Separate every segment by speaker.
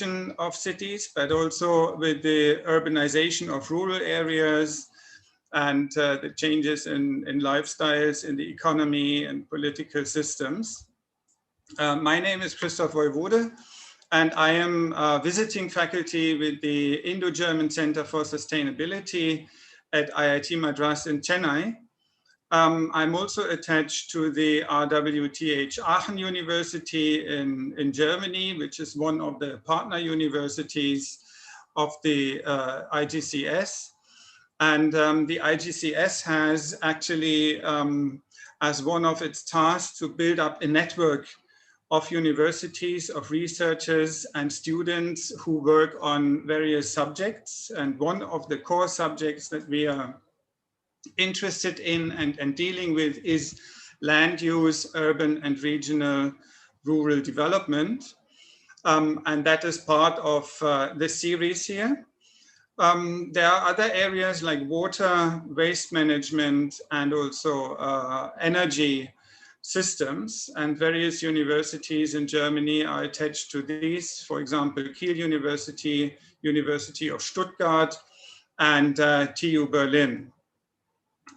Speaker 1: of cities, but also with the urbanization of rural areas and the changes in lifestyles, in the economy and political systems. My name is Christoph Woiwode, and I am visiting faculty with the Indo-German Center for Sustainability at IIT Madras in Chennai. I'm also attached to the RWTH Aachen University in Germany, which is one of the partner universities of the IGCS. And the IGCS has actually, as one of its tasks, to build up a network of universities, of researchers and students who work on various subjects. And one of the core subjects that we are interested in and dealing with is land use, urban and regional rural development. And that is part of the series here. There are other areas like water, waste management, and also energy systems, and various universities in Germany are attached to these. For example, Kiel University, University of Stuttgart, and TU Berlin.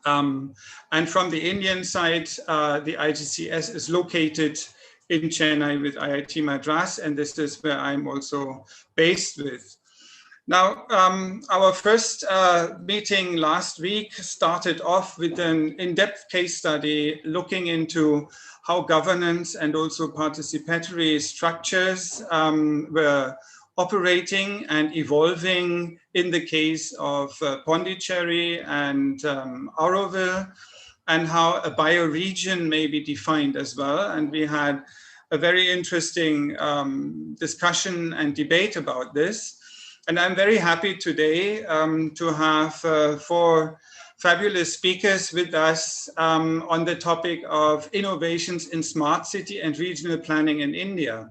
Speaker 1: And from the Indian side, the IGCS is located in Chennai with IIT Madras, and this is where I'm also based with. Now, our first meeting last week started off with an in-depth case study looking into how governance and also participatory structures were operating and evolving in the case of Pondicherry and Auroville, and how a bioregion may be defined as well. And we had a very interesting discussion and debate about this. And I'm very happy today to have four fabulous speakers with us on the topic of innovations in smart city and regional planning in India.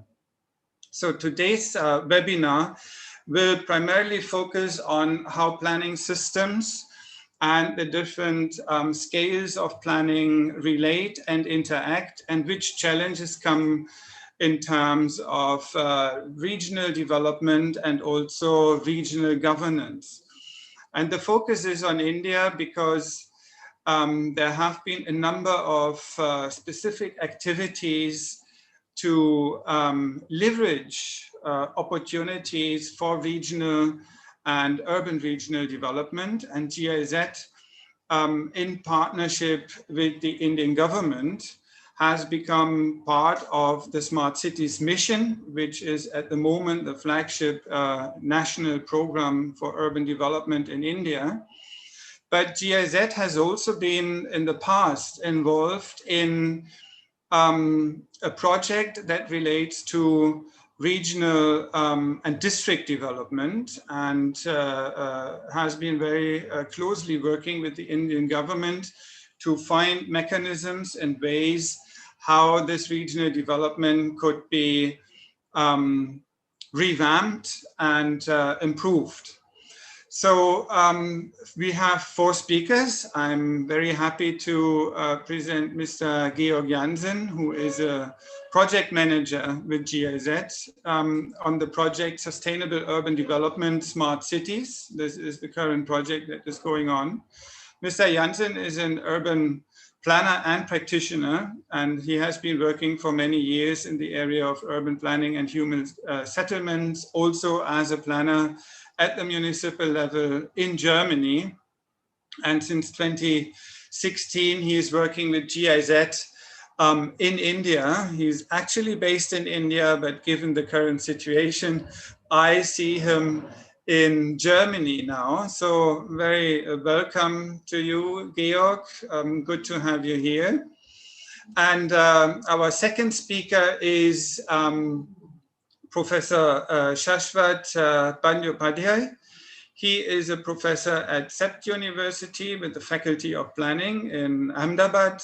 Speaker 1: So today's webinar will primarily focus on how planning systems and the different scales of planning relate and interact, and which challenges come in terms of regional development and also regional governance. And the focus is on India because there have been a number of specific activities to leverage opportunities for regional and urban regional development, and GIZ in partnership with the Indian government has become part of the Smart Cities mission, which is at the moment the flagship national program for urban development in India. But GIZ has also been in the past involved in a project that relates to regional and district development, and has been very closely working with the Indian government to find mechanisms and ways how this regional development could be revamped and improved. So we have four speakers. I'm very happy to present Mr. Georg Jansen, who is a project manager with GIZ on the project Sustainable Urban Development Smart Cities. This is the current project that is going on. Mr. Jansen is an urban planner and practitioner, and he has been working for many years in the area of urban planning and human settlements, also as a planner at the municipal level in Germany. And since 2016, he is working with GIZ in India. He's actually based in India, but given the current situation, I see him in Germany now. So very welcome to you, Georg. Good to have you here. And our second speaker is Professor Shashwat Bandyopadhyay. He is a professor at 𝑐EPT University with the Faculty of Planning in Ahmedabad.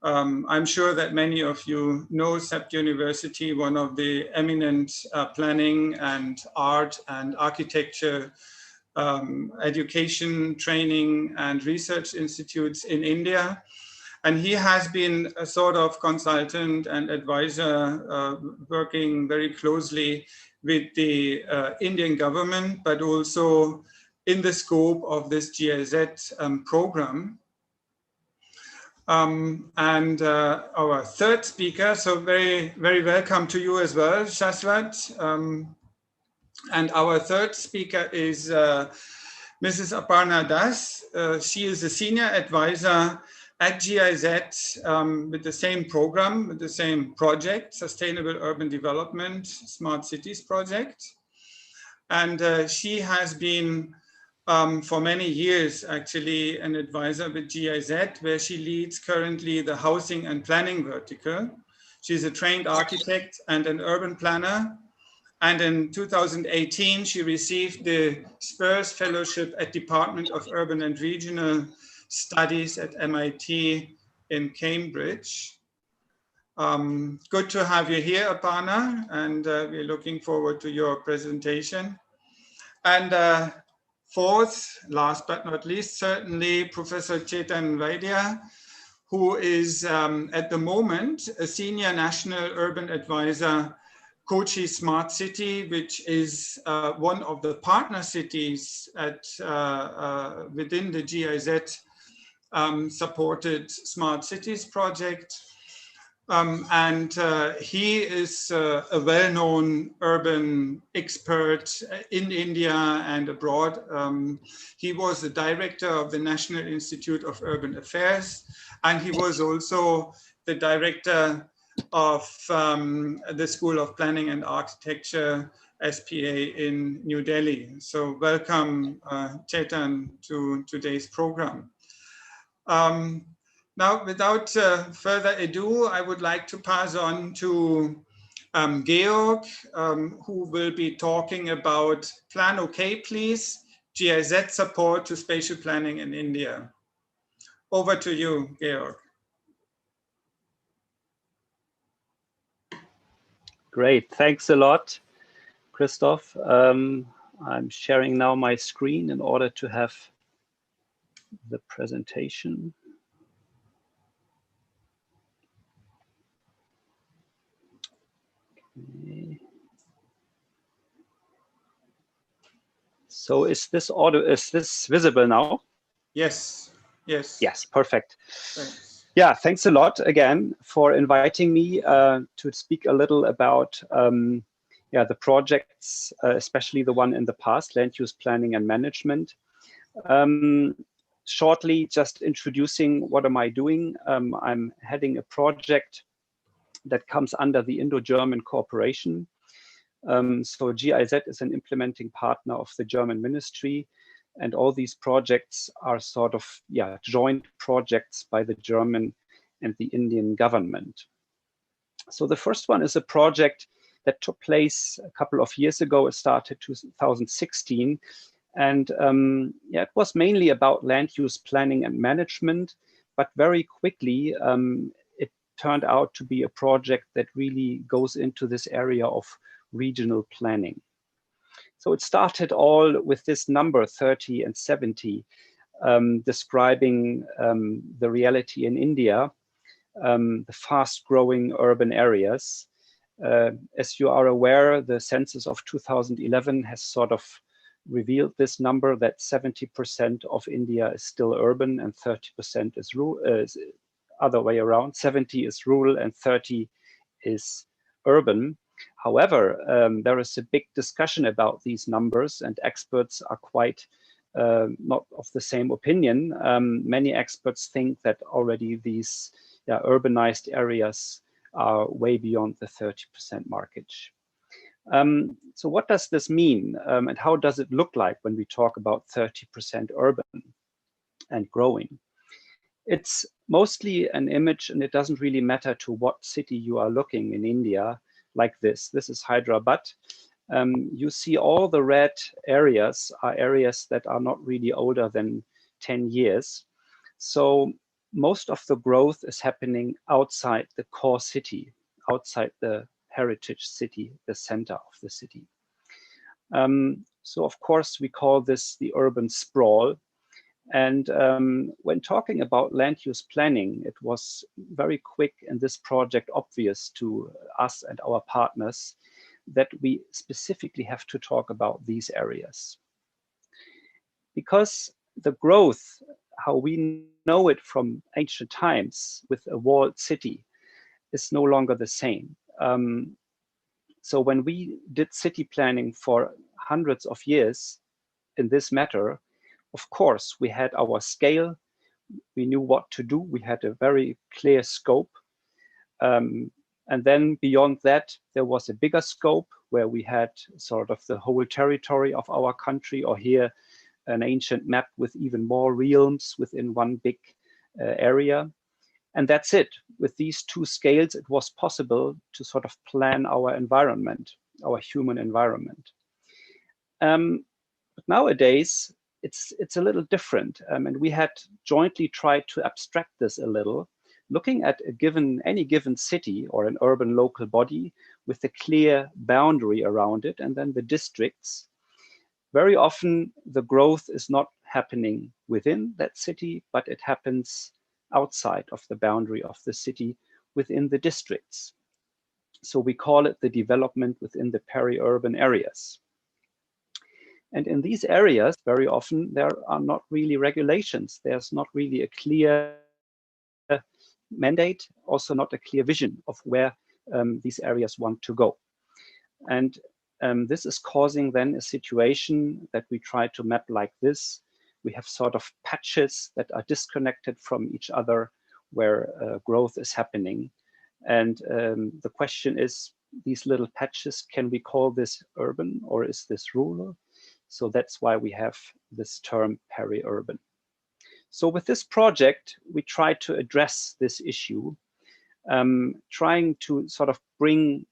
Speaker 1: I'm sure that many of you know 𝑐EPT University, one of the eminent planning and art and architecture education, training and research institutes in India. And he has been a sort of consultant and advisor working very closely with the Indian government, but also in the scope of this GIZ program. And our third speaker, so very welcome to you as well, Shashwat. And our third speaker is Mrs. Aparna Das. She is a senior advisor at GIZ with the same program, with the same project, Sustainable Urban Development Smart Cities Project. And she has been for many years actually an advisor with GIZ, where she leads currently the housing and planning vertical. She's a trained architect and an urban planner. And in 2018, she received the Spurs Fellowship at Department of Urban and Regional Studies at MIT in Cambridge. Good to have you here, Aparna, and we're looking forward to your presentation. And fourth, last but not least, certainly Professor 𝘕𝘮𝑚𝑐, who is at the moment a senior national urban advisor, Kochi Smart City, which is one of the partner cities at within the GIZ supported Smart Cities project. And he is a well-known urban expert in India and abroad. He was the director of the National Institute of Urban Affairs, and he was also the director of the School of Planning and Architecture, SPA, in New Delhi. So welcome, 𝘕𝘮, to today's program. Now, without further ado, I would like to pass on to Georg, who will be talking about Plan OK, Please, GIZ support to spatial planning in India. Over to you, Georg.
Speaker 2: Great, thanks a lot, Christoph. I'm sharing now my screen in order to have the presentation. Okay. So is this visible now?
Speaker 1: Yes, yes.
Speaker 2: Yes, perfect.
Speaker 1: Thanks.
Speaker 2: Yeah, thanks a lot again for inviting me to speak a little about the projects, especially the one in the past, land use planning and management. Shortly, just introducing what am I doing. I'm heading a project that comes under the Indo-German cooperation. So GIZ is an implementing partner of the German ministry, and all these projects are sort of joint projects by the German and the Indian government. So the first one is a project that took place a couple of years ago. It started 2016, and it was mainly about land use planning and management, but very quickly it turned out to be a project that really goes into this area of regional planning. So it started all with this number 30 and 70, describing the reality in India, the fast-growing urban areas. As you are aware, the census of 2011 has sort of revealed this number, that 70% of India is still urban and 30% is rural, other way around, 70 is rural and 30 is urban. However, there is a big discussion about these numbers, and experts are quite not of the same opinion. Many experts think that already these urbanized areas are way beyond the 30% markage. So what does this mean, and how does it look like when we talk about 30% urban and growing? It's mostly an image, and it doesn't really matter to what city you are looking in India, like this. This is Hyderabad. You see all the red areas are areas that are not really older than 10 years. So most of the growth is happening outside the core city, outside the heritage city, the center of the city. So of course we call this the urban sprawl. And when talking about land use planning, it was very quick in this project obvious to us and our partners that we specifically have to talk about these areas. Because the growth, how we know it from ancient times with a walled city, is no longer the same. So when we did city planning for hundreds of years in this matter, of course, we had our scale, we knew what to do, we had a very clear scope. And then beyond that, there was a bigger scope where we had sort of the whole territory of our country, or here an ancient map with even more realms within one big area. And that's it. With these two scales, it was possible to sort of plan our environment, our human environment. But nowadays, it's a little different. And we had jointly tried to abstract this a little, looking at any given city or an urban local body with a clear boundary around it, and then the districts. Very often the growth is not happening within that city, but it happens outside of the boundary of the city within the districts. So we call it the development within the peri-urban areas. And in these areas, very often there are not really regulations. There's not really a clear mandate, also not a clear vision of where these areas want to go. And this is causing then a situation that we try to map like this. We have sort of patches that are disconnected from each other where growth is happening. And the question is, these little patches, can we call this urban or is this rural? So that's why we have this term peri-urban. So with this project, we try to address this issue, trying to sort of bring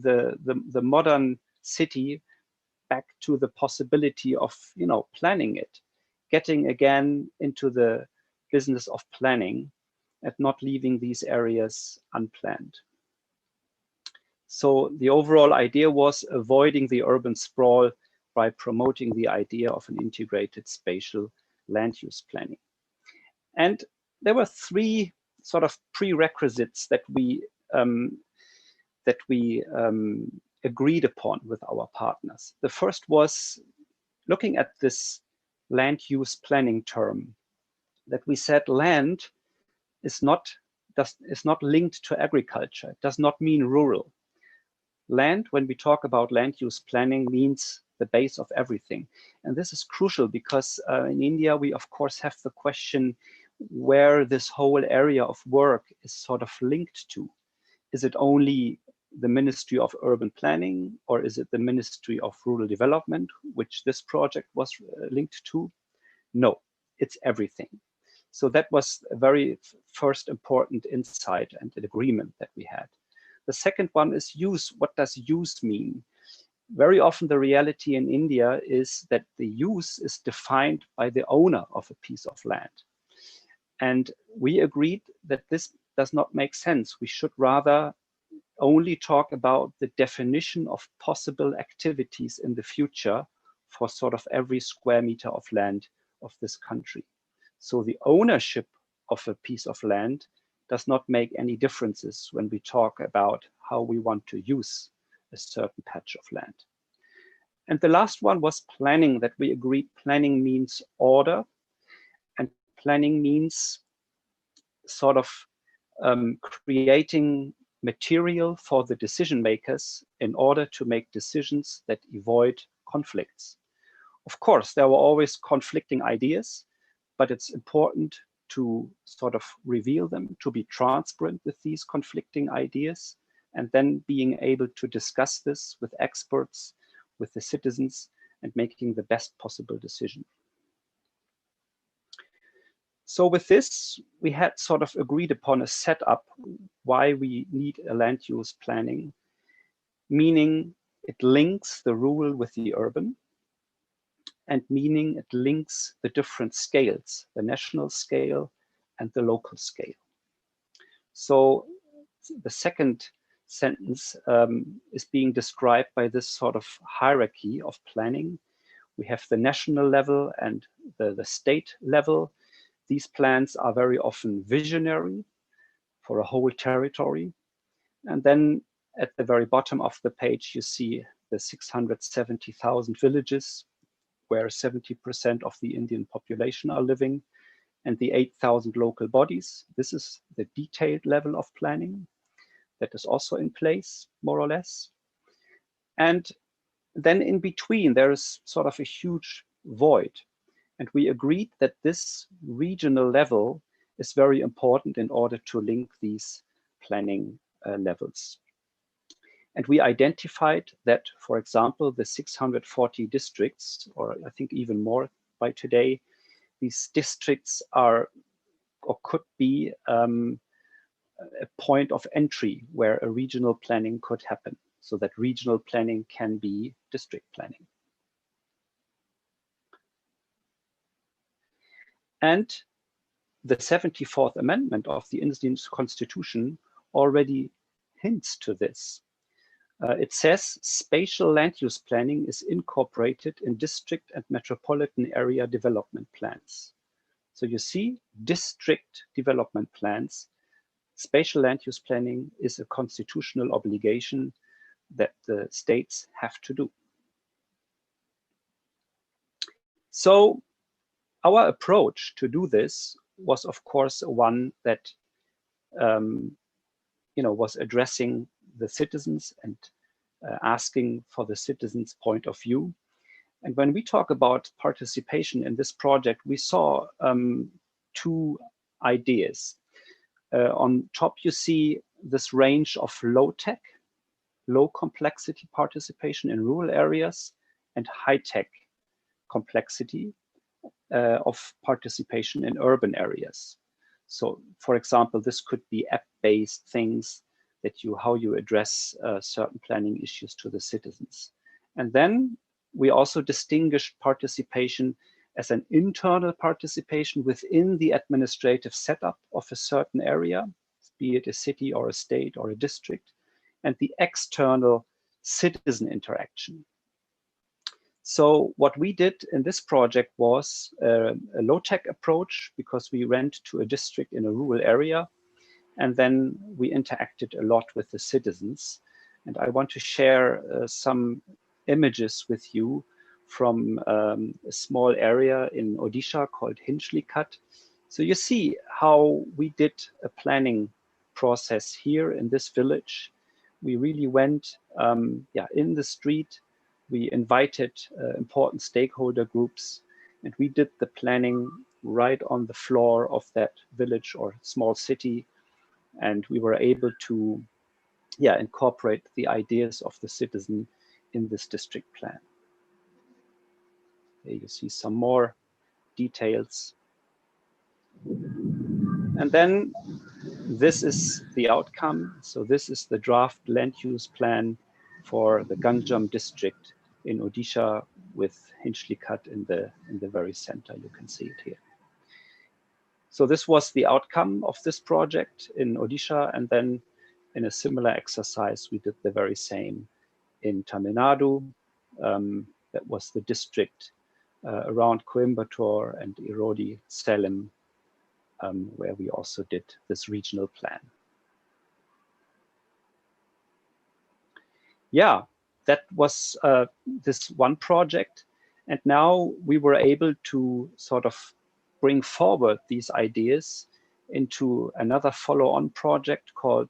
Speaker 2: the modern city back to the possibility of, planning it, getting again into the business of planning and not leaving these areas unplanned. So the overall idea was avoiding the urban sprawl by promoting the idea of an integrated spatial land use planning. And there were three sort of prerequisites that we agreed upon with our partners. The first was looking at this land use planning term, that we said land is not linked to agriculture. It does not mean rural. Land, when we talk about land use planning, means the base of everything. And this is crucial because in India, we of course have the question where this whole area of work is sort of linked to. Is it only the Ministry of Urban Planning, or is it the Ministry of Rural Development, which this project was linked to? No, it's everything. So that was a very first important insight and an agreement that we had. The second one is use. What does use mean? Very often the reality in India is that the use is defined by the owner of a piece of land. And we agreed that this does not make sense. We should rather only talk about the definition of possible activities in the future for sort of every square meter of land of this country. So the ownership of a piece of land does not make any differences when we talk about how we want to use a certain patch of land. And the last one was planning, that we agreed planning means order, and planning means sort of creating material for the decision makers in order to make decisions that avoid conflicts. Of course, there were always conflicting ideas, but it's important to sort of reveal them, to be transparent with these conflicting ideas, and then being able to discuss this with experts, with the citizens, and making the best possible decision. So with this, we had sort of agreed upon a setup why we need a land use planning, meaning it links the rural with the urban, and meaning it links the different scales, the national scale and the local scale. So the second sentence is being described by this sort of hierarchy of planning, We have the national level and the state level. These plans are very often visionary for a whole territory. And then at the very bottom of the page, you see the 670,000 villages where 70% of the Indian population are living, and the 8,000 local bodies. This is the detailed level of planning that is also in place, more or less. And then in between, there is sort of a huge void. And we agreed that this regional level is very important in order to link these planning levels. And we identified that, for example, the 640 districts, or I think even more by today, these districts are or could be a point of entry where a regional planning could happen, so that regional planning can be district planning. And the 74th Amendment of the Indian Constitution already hints to this. It says spatial land use planning is incorporated in district and metropolitan area development plans. So you see, district development plans, spatial land use planning is a constitutional obligation that the states have to do. So our approach to do this was, of course, one that was addressing the citizens and asking for the citizens' point of view. And when we talk about participation in this project, we saw two ideas. On top, you see this range of low-tech, low complexity participation in rural areas, and high-tech complexity of participation in urban areas. So, for example, this could be app-based things that how you address certain planning issues to the citizens. And then we also distinguished participation as an internal participation within the administrative setup of a certain area, be it a city or a state or a district, and the external citizen interaction. So what we did in this project was a low-tech approach, because we went to a district in a rural area, and then we interacted a lot with the citizens. And I want to share some images with you from a small area in Odisha called 𝘕𝘕𝘊𝘵. So you see how we did a planning process here in this village. We really went in the street. We invited important stakeholder groups, and we did the planning right on the floor of that village or small city. And we were able to incorporate the ideas of the citizen in this district plan. Here you see some more details. And then this is the outcome. So this is the draft land use plan for the Ganjam district in Odisha, with 𝘕𝘕𝘊𝘵 in the very center. You can see it here. So this was the outcome of this project in Odisha, and then in a similar exercise, we did the very same in Tamil Nadu. That was the district around Coimbatore and Erode, Salem, where we also did this regional plan. Yeah, that was this one project. And now we were able to sort of bring forward these ideas into another follow-on project called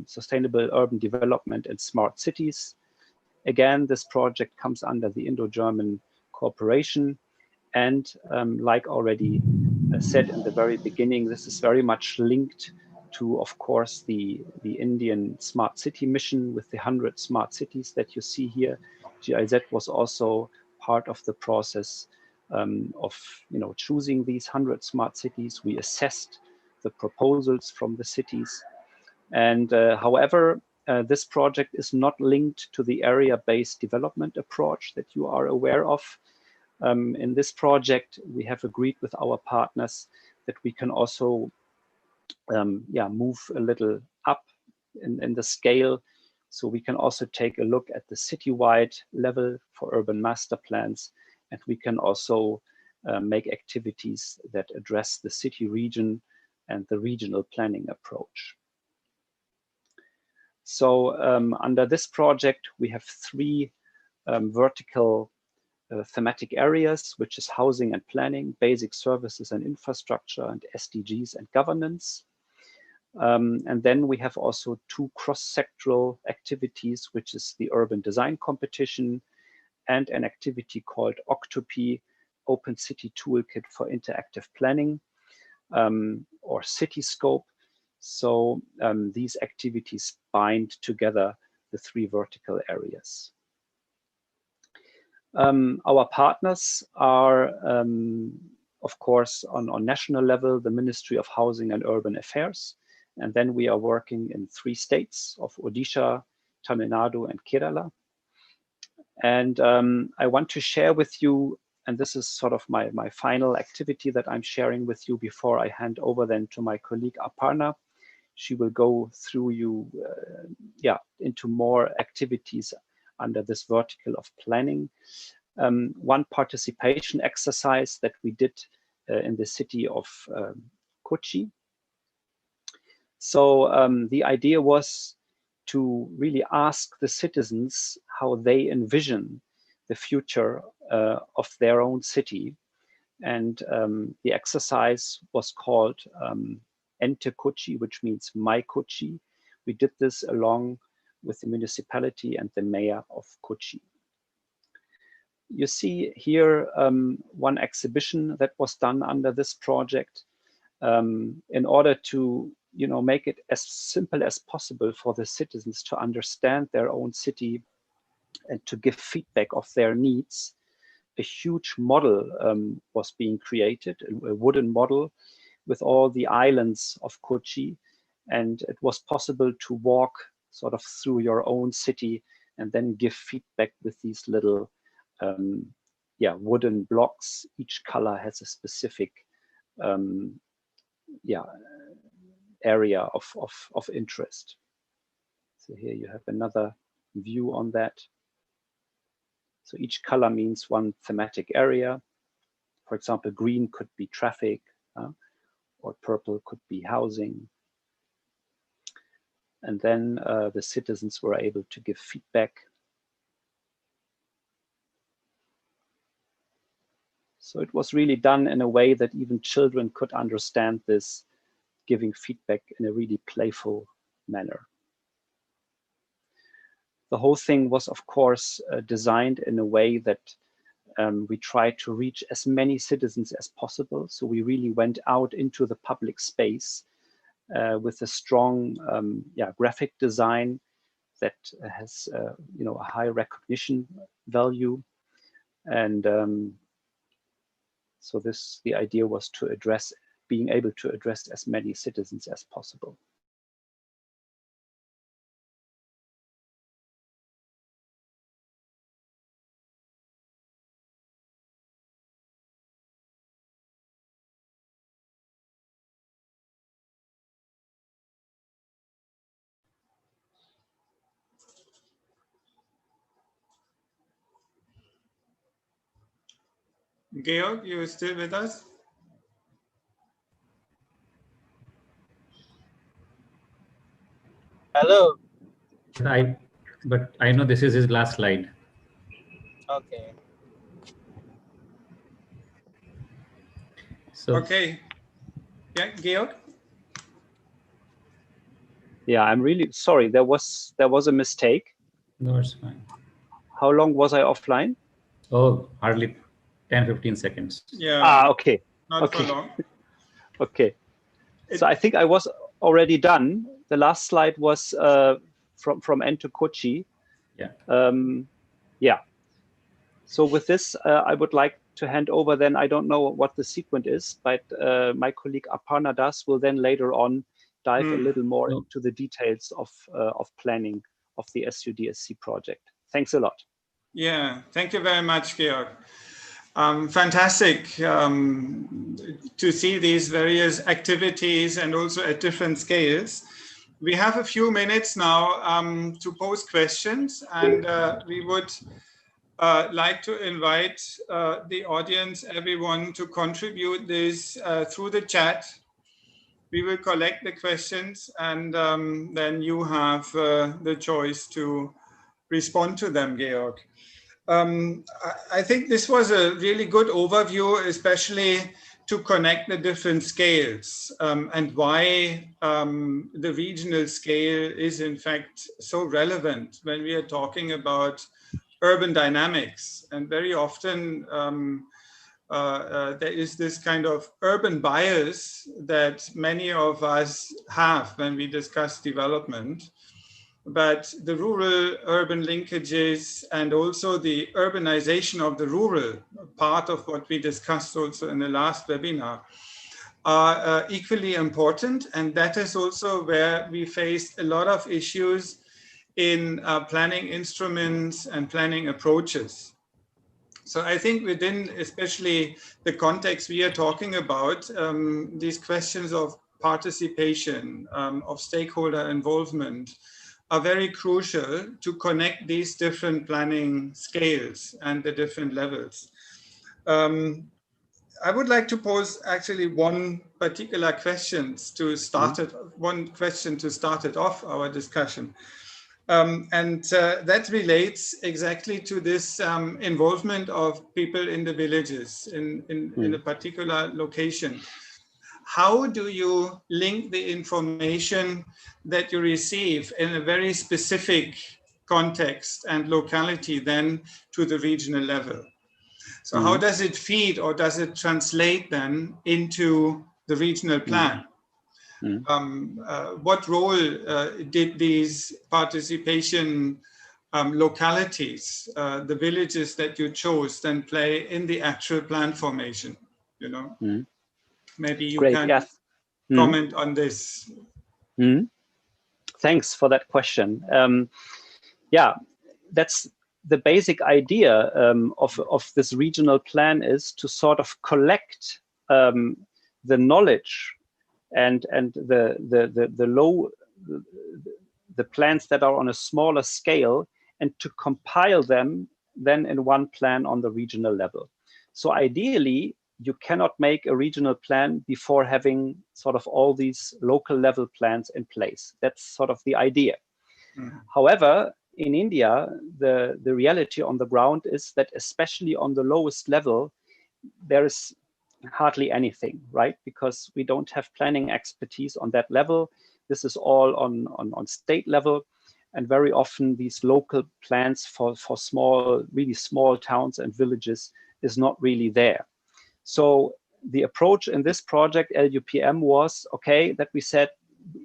Speaker 2: Sustainable Urban Development and Smart Cities. Again, this project comes under the Indo-German cooperation. And like already said in the very beginning, this is very much linked to, of course, the Indian Smart City mission with the 100 smart cities that you see here. GIZ was also part of the process of choosing these 100 smart cities. We assessed the proposals from the cities. And however, this project is not linked to the area-based development approach that you are aware of. In this project, we have agreed with our partners that we can also move a little up in the scale. So we can also take a look at the citywide level for urban master plans. and we can also make activities that address the city region and the regional planning approach. So under this project, we have three vertical thematic areas, which is housing and planning, basic services and infrastructure, and SDGs and governance. And then we have also two cross-sectoral activities, which is the urban design competition and an activity called 𝘎𝘚𝑴, Open City Toolkit for Interactive Planning, or Cityscope. So these activities bind together the three vertical areas. Our partners are, of course, on national level, the Ministry of Housing and Urban Affairs. And then we are working in 3 states of Odisha, Tamil Nadu, and Kerala. And I want to share with you, and this is sort of my final activity that I'm sharing with you before I hand over then to my colleague Aparna. She will go through you into more activities under this vertical of planning. One participation exercise that we did in the city of Kochi. So the idea was to really ask the citizens how they envision the future of their own city. And the exercise was called Ente Kochi, which means My Kochi. We did this along with the municipality and the mayor of Kochi. You see here one exhibition that was done under this project in order to make it as simple as possible for the citizens to understand their own city and to give feedback of their needs. A huge model was being created, a wooden model with all the islands of Kochi, and it was possible to walk sort of through your own city and then give feedback with these little wooden blocks. Each color has a specific area of interest. So here you have another view on that. So each color means one thematic area. For example, green could be traffic, or purple could be housing. And then the citizens were able to give feedback. So it was really done in a way that even children could understand this, giving feedback in a really playful manner. The whole thing was, of course, designed in a way that we tried to reach as many citizens as possible. So we really went out into the public space with a strong graphic design that has a high recognition value. And so the idea was to being able to address as many citizens as possible.
Speaker 1: Georg, you are still with us?
Speaker 3: Hello.
Speaker 4: But I know this is his last slide.
Speaker 3: Okay.
Speaker 4: So
Speaker 1: Okay. Yeah, Georg?
Speaker 2: Yeah, I'm really sorry. There was a mistake.
Speaker 4: no, it's fine.
Speaker 2: How long was I offline?
Speaker 4: Oh, hardly 10-15 seconds.
Speaker 1: Yeah.
Speaker 2: Okay.
Speaker 1: Not
Speaker 2: Okay.
Speaker 1: for long.
Speaker 2: Okay. So I think I was already done. The last slide was from Ente Kochi.
Speaker 4: Yeah.
Speaker 2: So with this, I would like to hand over then. I don't know what the sequence is, but my colleague Aparna Das will then later on dive a little more into the details of planning of the SUDSC project. Thanks a lot.
Speaker 1: Yeah, thank you very much, Georg. Fantastic to see these various activities and also at different scales. We have a few minutes now to pose questions, and we would like to invite the audience, everyone, to contribute this through the chat. We will collect the questions, and then you have the choice to respond to them, Georg. I think this was a really good overview, especially to connect the different scales and why the regional scale is in fact so relevant when we are talking about urban dynamics. And very often there is this kind of urban bias that many of us have when we discuss development. But the rural-urban linkages and also the urbanization of the rural, part of what we discussed also in the last webinar, are equally important. And that is also where we faced a lot of issues in planning instruments and planning approaches. So I think within especially the context we are talking about, these questions of participation, of stakeholder involvement, are very crucial to connect these different planning scales and the different levels. I would like to pose actually one particular question to start it, off our discussion. That relates exactly to this involvement of people in the villages in a particular location. How do you link the information that you receive in a very specific context and locality then to the regional level? So how does it feed or does it translate then into the regional plan? What role did these participation localities, the villages that you chose, then play in the actual plan formation, you know? Maybe you can comment on this.
Speaker 2: Thanks for that question. Yeah, that's the basic idea of this regional plan, is to sort of collect the knowledge and the plans that are on a smaller scale, and to compile them then in one plan on the regional level. So ideally, you cannot make a regional plan before having sort of all these local level plans in place. That's sort of the idea. However, in India, the reality on the ground is that especially on the lowest level, there is hardly anything, right? Because we don't have planning expertise on that level. This is all on state level. And very often these local plans for small, really small towns and villages is not really there. So the approach in this project, LUPM, was, okay, that we said,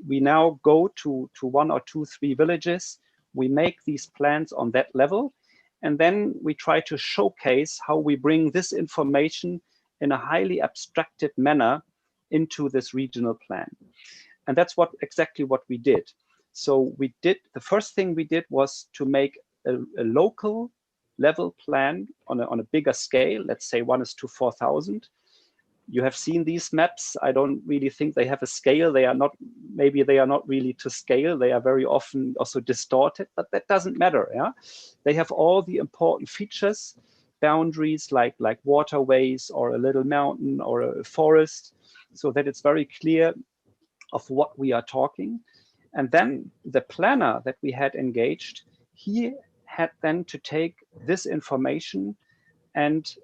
Speaker 2: we now go to 1 or 2, 3 villages, we make these plans on that level, and then we try to showcase how we bring this information in a highly abstracted manner into this regional plan. And that's exactly what we did. So the first thing we did was to make a local level plan on a bigger scale, let's say 1:4,000. You have seen these maps. I don't really think they have a scale. Maybe they are not really to scale. They are very often also distorted, but that doesn't matter. Yeah, they have all the important features, boundaries like waterways or a little mountain or a forest, so that it's very clear of what we are talking. And then the planner that we had engaged, he had then to take this information, and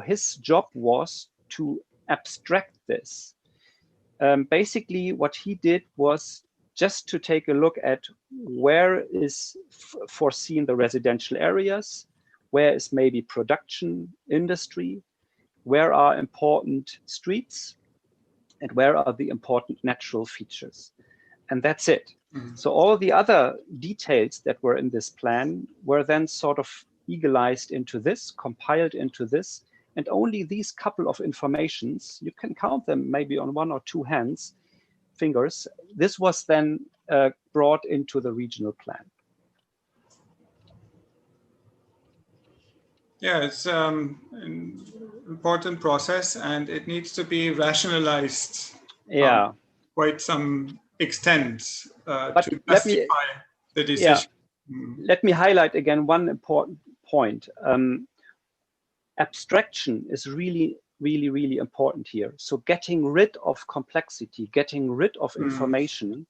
Speaker 2: his job was to abstract this. Basically, what he did was just to take a look at where is foreseen the residential areas, where is maybe production, industry, where are important streets, and where are the important natural features. And that's it. So all the other details that were in this plan were then sort of eagle-eyed into this, compiled into this, and only these couple of informations, you can count them maybe on 1 or 2 fingers, this was then brought into the regional plan.
Speaker 1: Yeah, it's an important process, and it needs to be rationalized.
Speaker 2: Yeah,
Speaker 1: quite some extent to justify the decision.
Speaker 2: Let me highlight again one important point. Abstraction is really, really important here. So getting rid of complexity, getting rid of information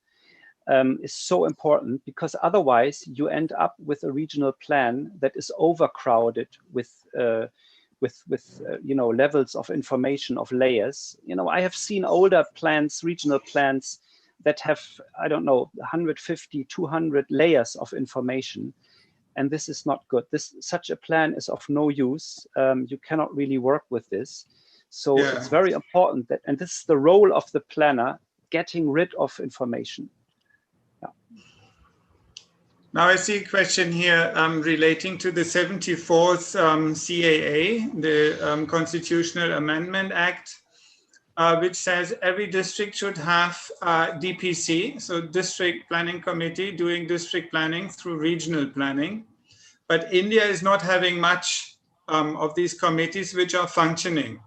Speaker 2: is so important, because otherwise you end up with a regional plan that is overcrowded with you know, levels of information, of layers. You know, I have seen older plans, regional plans, that have, I don't know, 150, 200 layers of information. And this is not good. Such a plan is of no use. You cannot really work with this. So it's very important that, and this is the role of the planner, getting rid of information. Yeah.
Speaker 1: Now I see a question here relating to the 74th CAA, the Constitutional Amendment Act, which says every district should have DPC, so District Planning Committee, doing district planning through regional planning. But India is not having much of these committees which are functioning.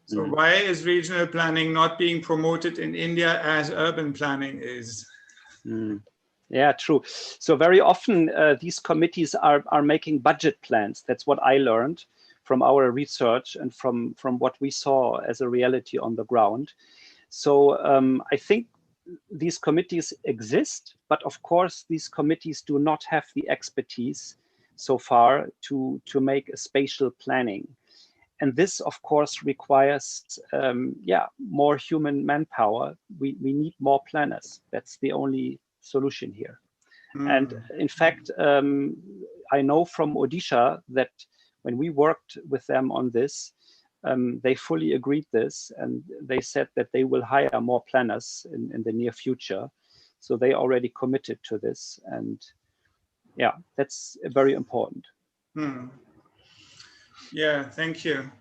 Speaker 1: So why is regional planning not being promoted in India as urban planning is?
Speaker 2: Yeah, true. So very often these committees are making budget plans. That's what I learned from our research and from what we saw as a reality on the ground. So I think these committees exist, but of course these committees do not have the expertise so far to make a spatial planning. And this, of course, requires more human manpower. We need more planners. That's the only solution here. And in fact, I know from Odisha that when we worked with them on this, they fully agreed this, and they said that they will hire more planners in the near future. So they already committed to this, and yeah, that's very important.
Speaker 1: Yeah, thank you.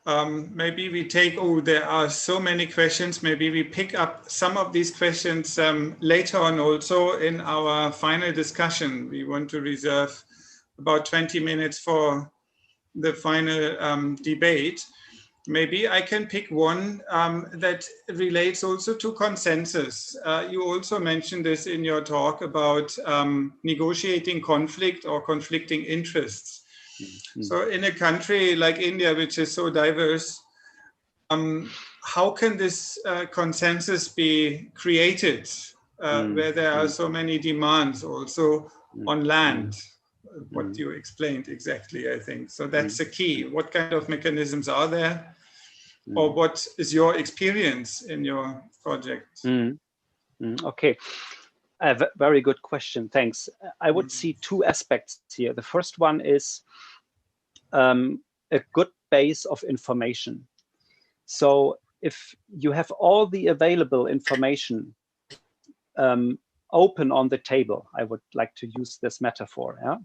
Speaker 1: Maybe we take, there are so many questions. Maybe we pick up some of these questions later on also in our final discussion. We want to reserve about 20 minutes for the final debate. Maybe I can pick one that relates also to consensus. You also mentioned this in your talk about negotiating conflict or conflicting interests. So in a country like India, which is so diverse, how can this consensus be created where there are so many demands also on land? What you explained exactly, I think. So that's the key. What kind of mechanisms are there? Or what is your experience in your project?
Speaker 2: Okay, a very good question, thanks. I would see two aspects here. The first one is a good base of information. So if you have all the available information open on the table, I would like to use this metaphor, yeah?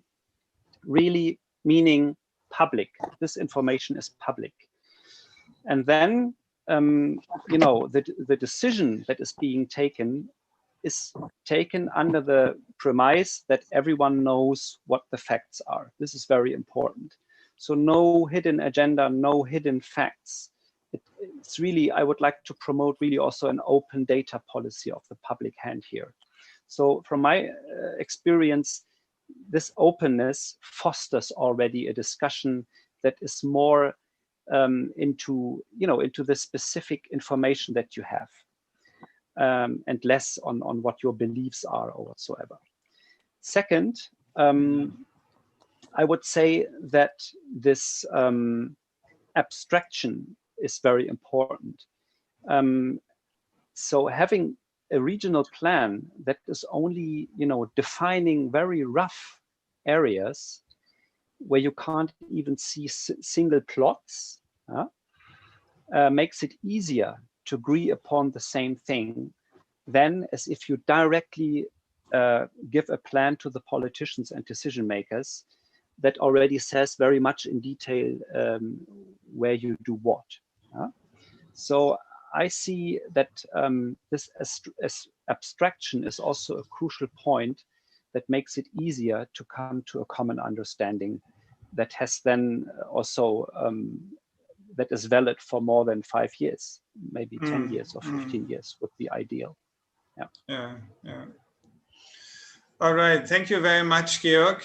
Speaker 2: Really meaning public. This information is public. And then, you know, the decision that is being taken is taken under the premise that everyone knows what the facts are. This is very important. So no hidden agenda, no hidden facts. It's really, I would like to promote really also an open data policy of the public hand here. So from my experience, this openness fosters already a discussion that is more into the specific information that you have, and less on what your beliefs are or whatsoever. Second, I would say that this abstraction is very important. So having a regional plan that is only, defining very rough areas where you can't even see single plots, makes it easier to agree upon the same thing than as if you directly give a plan to the politicians and decision makers that already says very much in detail where you do what. So I see that this abstraction is also a crucial point that makes it easier to come to a common understanding that has then also, that is valid for more than 5 years, maybe 10 years or 15 years would be ideal. Yeah.
Speaker 1: All right, thank you very much, Georg.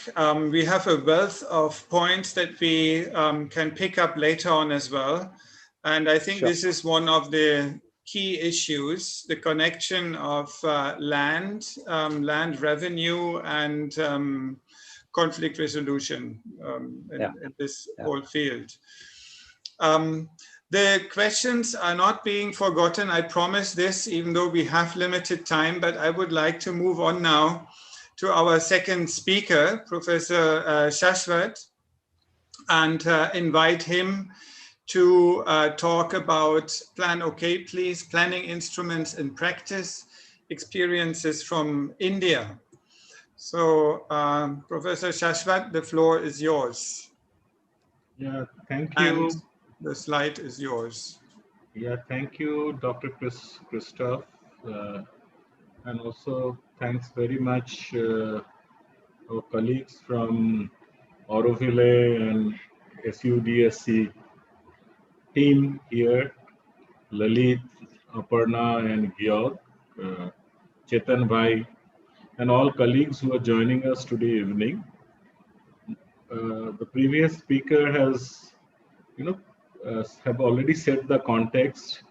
Speaker 1: We have a wealth of points that we can pick up later on as well. And I think this is one of the key issues, the connection of land revenue and conflict resolution in this whole field. The questions are not being forgotten, I promise this, even though we have limited time, but I would like to move on now to our second speaker, Professor 𝘕𝘕𝑚, and invite him to talk about please, planning instruments in practice, experiences from India. So Professor 𝘕𝘕𝑚, the floor is yours.
Speaker 5: Yeah, thank you.
Speaker 1: And the slide is yours.
Speaker 5: Yeah, thank you, Dr. Christoph. And also thanks very much our colleagues from 𝘎𝘕𝘢𝑚 and SUDSC team here, Lalit, Aparna and Georg, Chetan Bhai, and all colleagues who are joining us today evening. The previous speaker has, have already set the context,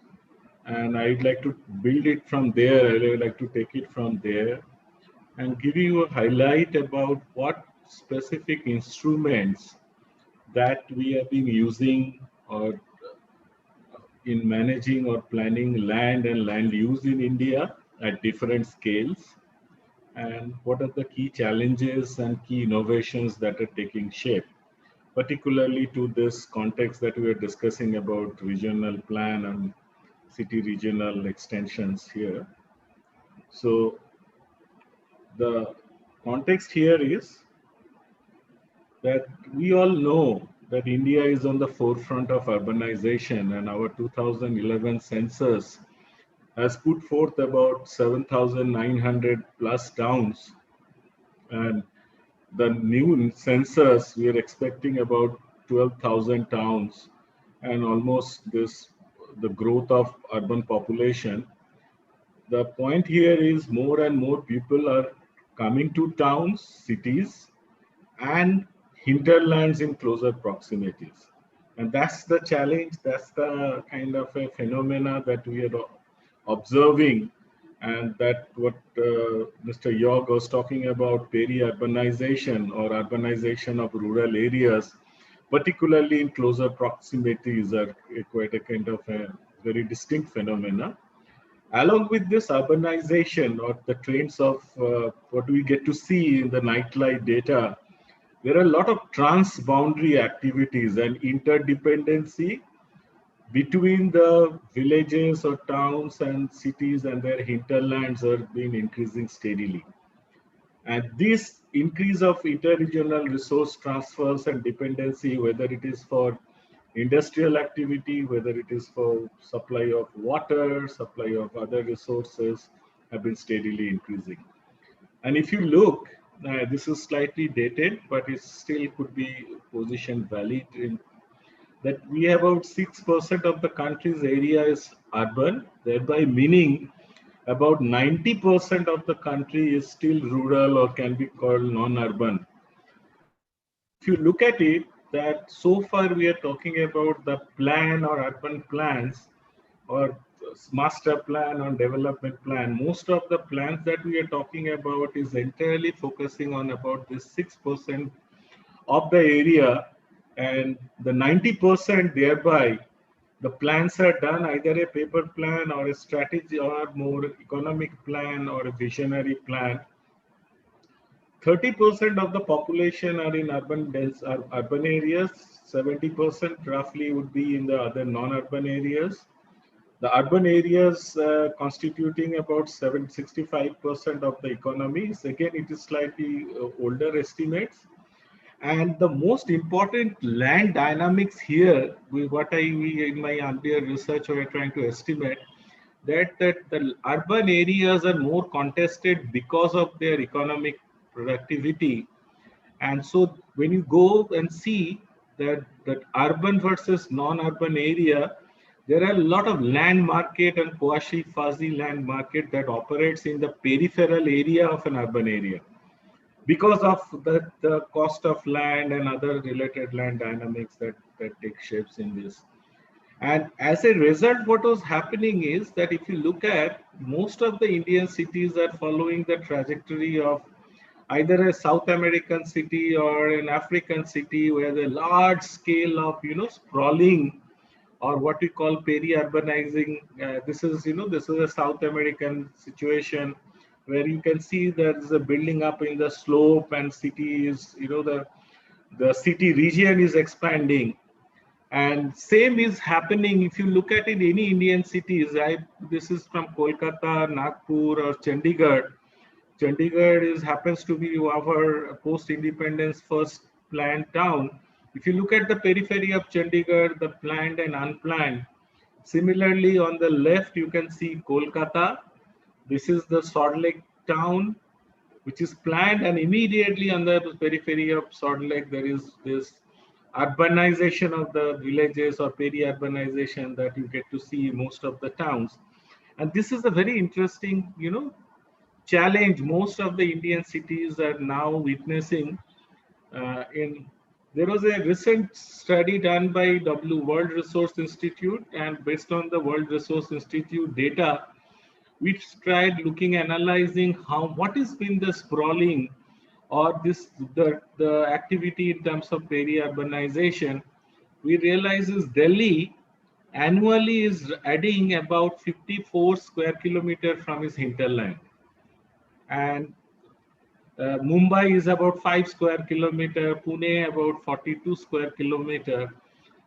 Speaker 5: and I'd like to build it from there. I'd like to take it from there and give you a highlight about what specific instruments that we have been using or in managing or planning land and land use in India at different scales, and what are the key challenges and key innovations that are taking shape, particularly to this context that we are discussing about regional plan and city regional extensions here. So the context here is that we all know that India is on the forefront of urbanization, and our 2011 census has put forth about 7,900 plus towns, and the new census we are expecting about 12,000 towns, and almost the growth of urban population. The point here is more and more people are coming to towns, cities, and hinterlands in closer proximities. And that's the challenge, that's the kind of a phenomena that we are observing, and that what Mr. Georg was talking about, peri-urbanization or urbanization of rural areas, particularly in closer proximities, are quite a kind of a very distinct phenomena. Along with this urbanization or the trends of what we get to see in the nightlight data, there are a lot of trans-boundary activities and interdependency between the villages or towns and cities and their hinterlands are being increasing steadily. And this increase of inter-regional resource transfers and dependency, whether it is for industrial activity, whether it is for supply of water, supply of other resources, have been steadily increasing. And if you look, this is slightly dated, but it still could be positioned valid in that we have about 6% of the country's area is urban, thereby meaning about 90% of the country is still rural or can be called non-urban. If you look at it, that so far we are talking about the plan or urban plans or master plan or development plan. Most of the plans that we are talking about is entirely focusing on about this 6% of the area, and the 90% thereby the plans are done either a paper plan or a strategy or more economic plan or a visionary plan. 30% of the population are in urban areas, 70% roughly would be in the other non-urban areas. The urban areas constituting about 65% of the economy. Again, it is slightly older estimates. And the most important land dynamics here, what we in my earlier research we are trying to estimate, that the urban areas are more contested because of their economic productivity. And so when you go and see that urban versus non-urban area, there are a lot of land market and quasi-fuzzy land market that operates in the peripheral area of an urban area. because of the cost of land and other related land dynamics that take shapes in this. And as a result, what was happening is that if you look at most of the Indian cities are following the trajectory of either a South American city or an African city, where the large scale of sprawling, or what we call peri-urbanizing. This is a South American situation where you can see there is a building up in the slope, and city is the city region is expanding. And same is happening if you look at it any Indian cities. This is from Kolkata, Nagpur, or Chandigarh. Chandigarh happens to be our post-independence first planned town. If you look at the periphery of Chandigarh, the planned and unplanned. Similarly, on the left, you can see Kolkata. This is the Salt Lake town, which is planned, and immediately on the periphery of Salt Lake, there is this urbanization of the villages or peri-urbanization that you get to see in most of the towns. And this is a very interesting, challenge most of the Indian cities are now witnessing. There was a recent study done by World Resource Institute, and based on the World Resource Institute data, we tried analyzing what has been the sprawling or the activity in terms of peri-urbanization. We realize is Delhi annually is adding about 54 square kilometers from its hinterland. And Mumbai is about 5 square kilometers, Pune about 42 square kilometers,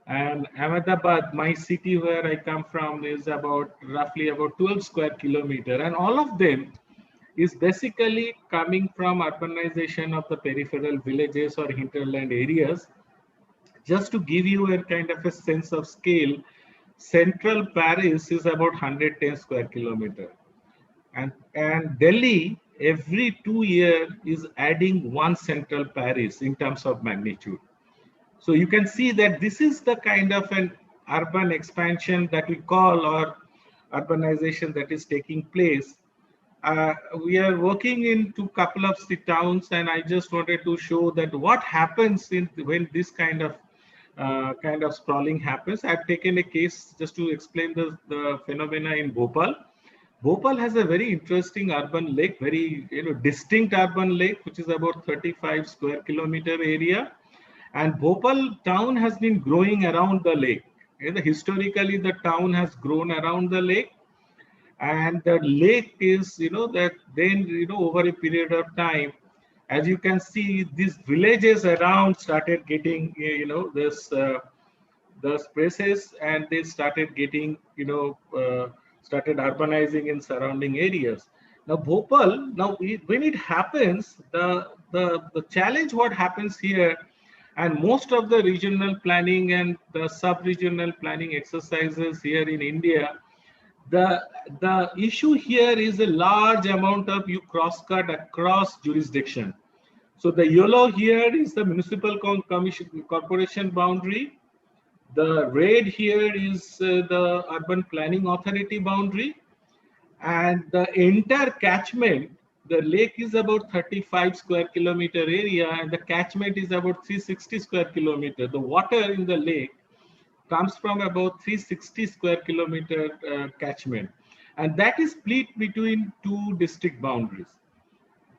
Speaker 5: and Ahmedabad, my city where I come from, is roughly about 12 square kilometers. And all of them is basically coming from urbanization of the peripheral villages or hinterland areas. Just to give you a kind of a sense of scale, central Paris is about 110 square kilometers. And Delhi, every 2 years, is adding one central Paris in terms of magnitude. So you can see that this is the kind of an urban expansion that we call, or urbanization, that is taking place. We are working into a couple of towns, and I just wanted to show that what happens when this kind of sprawling happens. I've taken a case just to explain the phenomena in Bhopal. Bhopal has a very interesting urban lake, very distinct urban lake, which is about 35 square kilometer area. And Bhopal town has been growing around the lake. Historically, the town has grown around the lake. And the lake is, over a period of time, as you can see, these villages around started getting, the spaces, and they started getting, started urbanizing in surrounding areas. Now, Bhopal, when it happens, the challenge what happens here, and most of the regional planning and the sub-regional planning exercises here in India, the issue here is a large amount of you cross-cut across jurisdiction. So the yellow here is the municipal corporation boundary. The red here is the urban planning authority boundary. And the entire catchment, the lake is about 35 square kilometer area, and the catchment is about 360 square kilometer. The water in the lake comes from about 360 square kilometer catchment, and that is split between two district boundaries.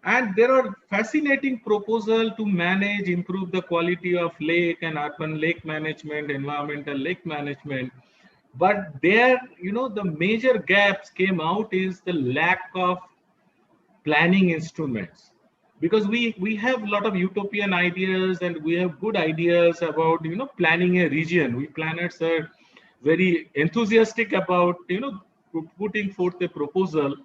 Speaker 5: And there are fascinating proposals to improve the quality of lake and urban lake management, environmental lake management. But there, the major gaps came out is the lack of planning instruments. Because we have a lot of utopian ideas, and we have good ideas about planning a region. We planners are very enthusiastic about putting forth a proposal,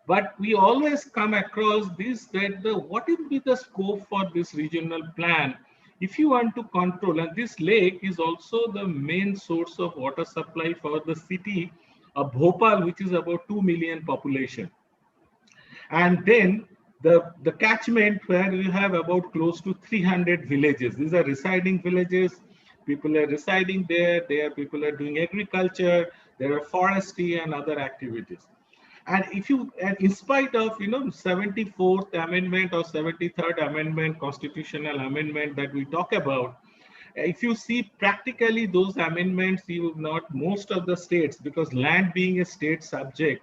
Speaker 5: but we always come across this, that what will be the scope for this regional plan if you want to control. And this lake is also the main source of water supply for the city of Bhopal, which is about 2 million population. And then the catchment, where you have about close to 300 villages. These are residing villages. People are residing there. People are doing agriculture. There are forestry and other activities. And in spite of 74th Amendment or 73rd Amendment, constitutional amendment that we talk about, if you see practically those amendments, most of the states, because land being a state subject,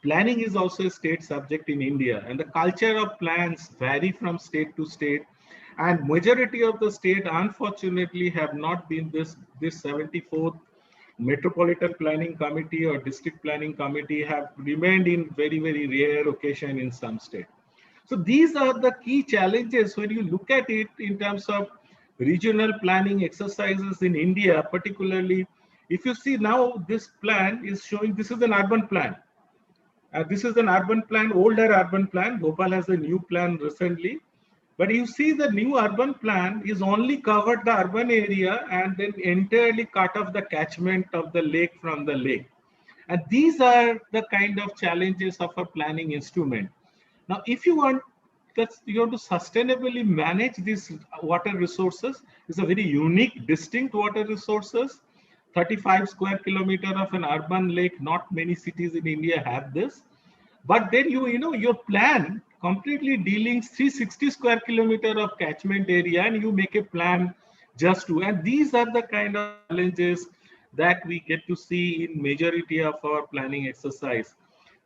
Speaker 5: planning is also a state subject in India, and the culture of plans vary from state to state. And majority of the state, unfortunately, have not been this 74th Metropolitan Planning Committee or District Planning Committee, have remained in very, very rare occasion in some state. So these are the key challenges when you look at it in terms of regional planning exercises in India, particularly if you see now this plan is showing, this is an urban plan. This is an urban plan, older urban plan. Bhopal has a new plan recently. But you see the new urban plan is only covered the urban area and then entirely cut off the catchment of the lake from the lake. And these are the kind of challenges of a planning instrument. Now, if you want to sustainably manage these water resources, it's a very unique, distinct water resources. 35 square kilometer of an urban lake, not many cities in India have this. But then your plan completely dealing 360 square kilometer of catchment area, and you make a plan just to, and these are the kind of challenges that we get to see in majority of our planning exercise.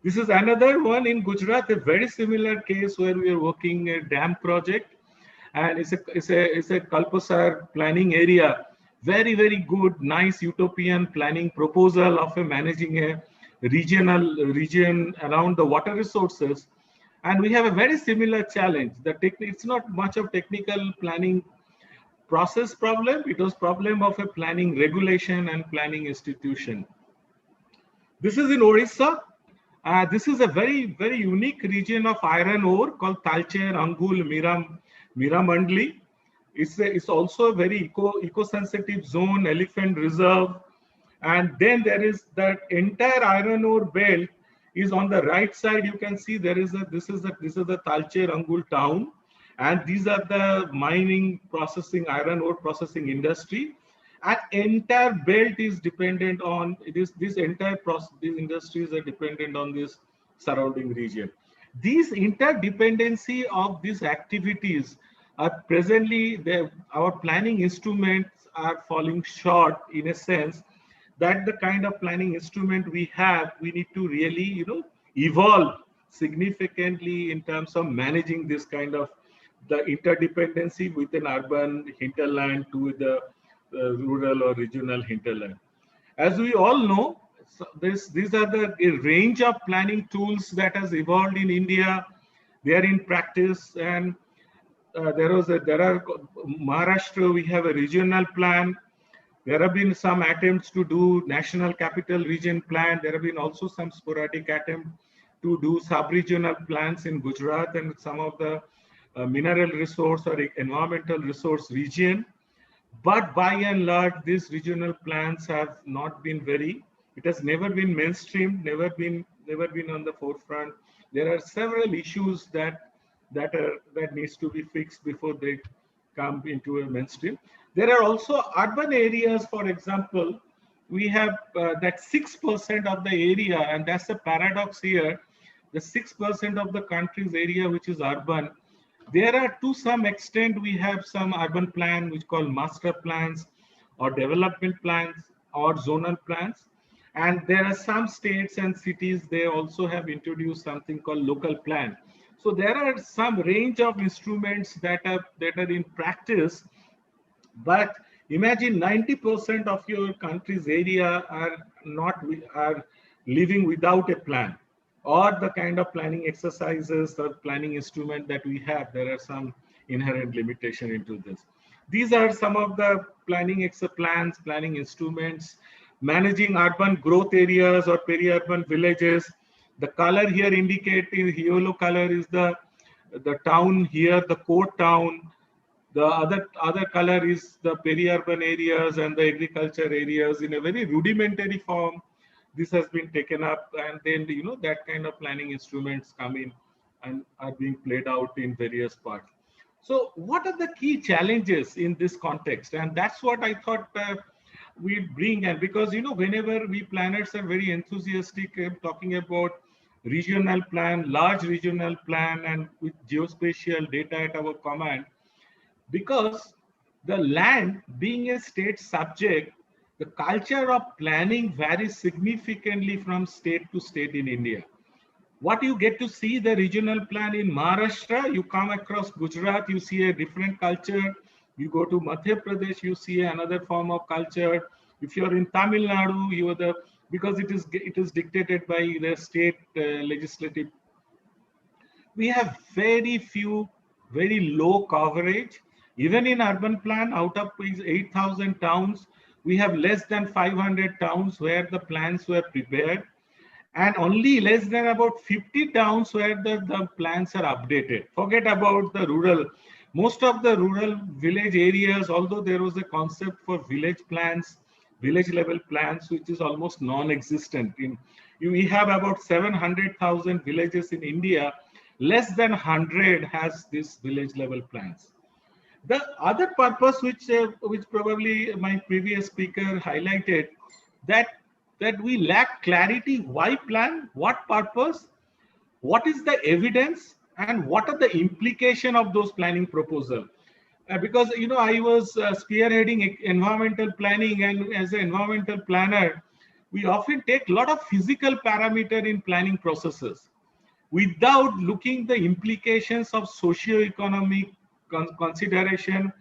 Speaker 5: This is another one in Gujarat, a very similar case where we are working a dam project, and it's a 𝘕𝘮𝘢 planning area. Very, very good, nice utopian planning proposal of managing a region around the water resources. And we have a very similar challenge. It's not much of technical planning process problem. It was problem of a planning regulation and planning institution. This is in Orissa. This is a very, very unique region of iron ore called 𝘚𝘮𝘢𝘵𝑚𝑖𝑟𝑎 It's also a very eco-sensitive zone, elephant reserve. And then there is that entire iron ore belt is on the right side. You can see this is the 𝘚𝘮𝘢𝘵𝑚𝑖𝑟𝑎 town, and these are the mining, processing, iron ore processing industry. And entire belt is dependent on these industries are dependent on this surrounding region. These interdependency of these activities are presently our planning instruments are falling short, in a sense that the kind of planning instrument we have, we need to really evolve significantly in terms of managing this kind of the interdependency within urban hinterland to the rural or regional hinterland. As we all know, these are the range of planning tools that has evolved in India. They are in practice, and Maharashtra, we have a regional plan. There have been some attempts to do national capital region plan. There have been also some sporadic attempts to do sub-regional plans in Gujarat and some of the mineral resource or environmental resource region. But by and large, these regional plans have not been it has never been mainstream, never been on the forefront. There are several issues that needs to be fixed before they come into a mainstream. There are also urban areas, for example, we have that 6% of the area, and that's the paradox here, the 6% of the country's area which is urban. There are, to some extent, we have some urban plan which called master plans or development plans or zonal plans. And there are some states and cities, they also have introduced something called local plan. So there are some range of instruments that are in practice, but imagine 90% of your country's area are living without a plan, or the kind of planning exercises or planning instrument that we have. There are some inherent limitation into this. These are some of the planning plans, planning instruments, managing urban growth areas or peri-urban villages. The color here indicating yellow color is the town here, the core town. The other color is the peri-urban areas and the agriculture areas in a very rudimentary form. This has been taken up, and then that kind of planning instruments come in and are being played out in various parts. So what are the key challenges in this context? And that's what I thought we'd bring in, because whenever we planners are very enthusiastic talking about regional plan, large regional plan, and with geospatial data at our command, because the land being a state subject, the culture of planning varies significantly from state to state in India. What you get to see the regional plan in Maharashtra, you come across Gujarat, you see a different culture. You go to Madhya Pradesh, you see another form of culture. If you're in Tamil Nadu, you are because it is dictated by the state legislative. We have very few, very low coverage. Even in urban plan, out of 8,000 towns, we have less than 500 towns where the plans were prepared, and only less than about 50 towns where the plans are updated. Forget about the rural. Most of the rural village areas, although there was a concept for village plans, village level plans, which is almost non-existent. We have about 700,000 villages in India. Less than 100 has this village level plans. The other purpose, which probably my previous speaker highlighted, that we lack clarity. Why plan? What purpose? What is the evidence? And what are the implications of those planning proposals? Because I was spearheading environmental planning, and as an environmental planner, we often take a lot of physical parameter in planning processes without looking the implications of socio-economic consideration.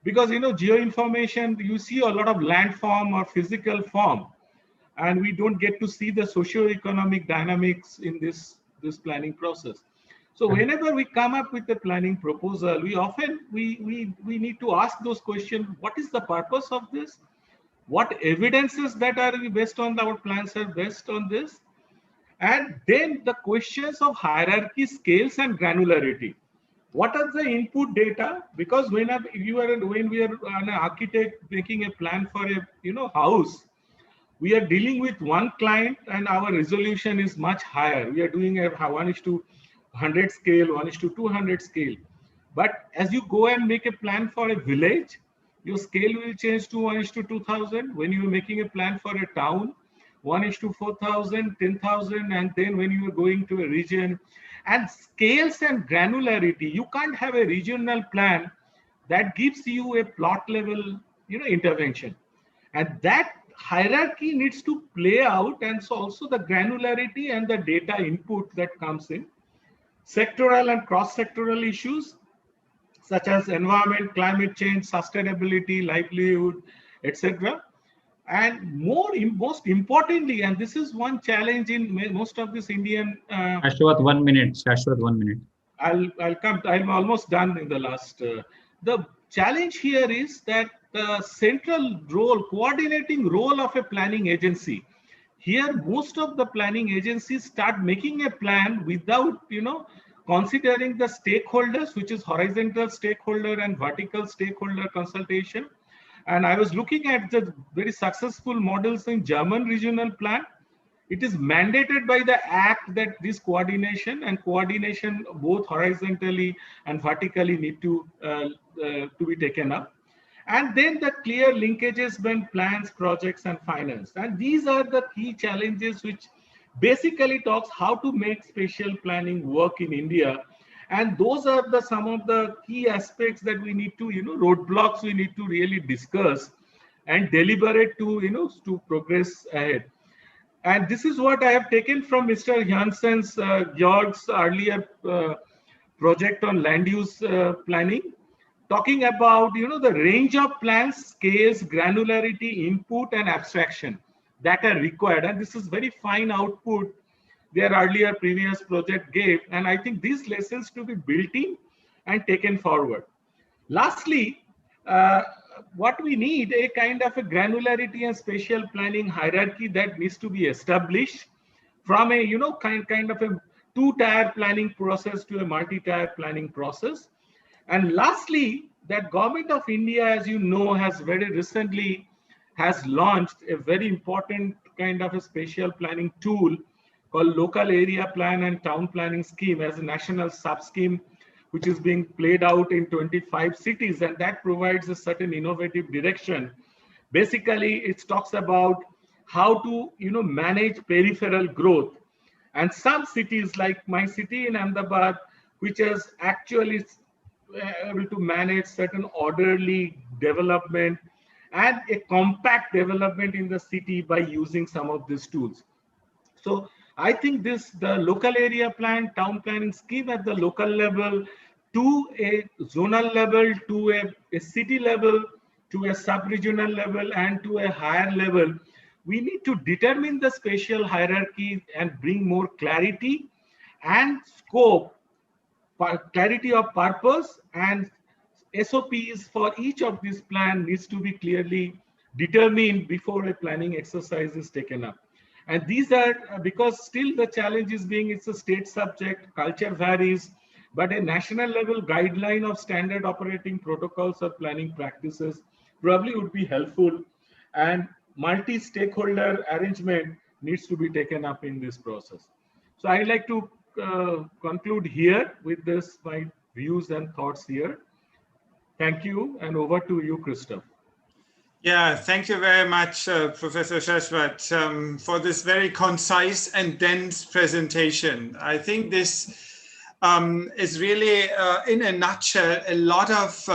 Speaker 5: Because geoinformation, you see a lot of landform or physical form, and we don't get to see the socio-economic dynamics in this planning process. So whenever we come up with a planning proposal, we often we need to ask those questions. What is the purpose of this? What evidences that are based on our plans are based on this? And then the questions of hierarchy, scales, and granularity. What are the input data? Because when we are an architect making a plan for a house, we are dealing with one client, and our resolution is much higher. We are doing a 1:100 scale, 1:200 scale. But as you go and make a plan for a village, your scale will change to 1:2000. When you are making a plan for a town, 1:4000, 10,000, and then when you are going to a region, and scales and granularity, you can't have a regional plan that gives you a plot level, intervention, and that hierarchy needs to play out, and so also the granularity and the data input that comes in. Sectoral and cross-sectoral issues such as environment, climate change, sustainability, livelihood, etc. And most importantly, and this is one challenge in most of this Indian.
Speaker 4: Shashwat, 1 minute. Shashwat, 1 minute.
Speaker 5: I'm almost done in the last. The challenge here is that the central role, coordinating role of a planning agency. Here, most of the planning agencies start making a plan without, considering the stakeholders, which is horizontal stakeholder and vertical stakeholder consultation. And I was looking at the very successful models in German regional plan. It is mandated by the act that this coordination both horizontally and vertically need to be taken up. And then the clear linkages between plans, projects, and finance. And these are the key challenges which basically talks how to make spatial planning work in India. And those are some of the key aspects that we need to, roadblocks we need to really discuss and deliberate to progress ahead. And this is what I have taken from Mr. Jansen's Georg's earlier project on land use planning, talking about the range of plans, scales, granularity, input, and abstraction that are required. And this is very fine output their earlier previous project gave. And I think these lessons to be built in and taken forward. Lastly, what we need a kind of a granularity and spatial planning hierarchy that needs to be established from a kind of a two-tier planning process to a multi-tier planning process. And lastly, that Government of India, as you know, has very recently has launched a very important kind of a spatial planning tool called Local Area Plan and Town Planning Scheme as a national sub-scheme, which is being played out in 25 cities, and that provides a certain innovative direction. Basically, it talks about how to manage peripheral growth. And some cities like my city in Ahmedabad, which has actually able to manage certain orderly development and a compact development in the city by using some of these tools. So I think the local area plan, town planning scheme at the local level, to a zonal level, to a city level, to a sub-regional level, and to a higher level, we need to determine the spatial hierarchy and bring more clarity and scope, clarity of purpose, and SOPs for each of these plans needs to be clearly determined before a planning exercise is taken up. And these are, because still the challenge is being it's a state subject, culture varies, but a national level guideline of standard operating protocols or planning practices probably would be helpful, and multi-stakeholder arrangement needs to be taken up in this process. So I'd like to conclude here with this, my views and thoughts here. Thank you, and over to you, Christoph.
Speaker 1: Yeah, thank you very much, Professor 𝘱𝑗𝑠𝑒𝑚, for this very concise and dense presentation. I think this is really, in a nutshell, a lot of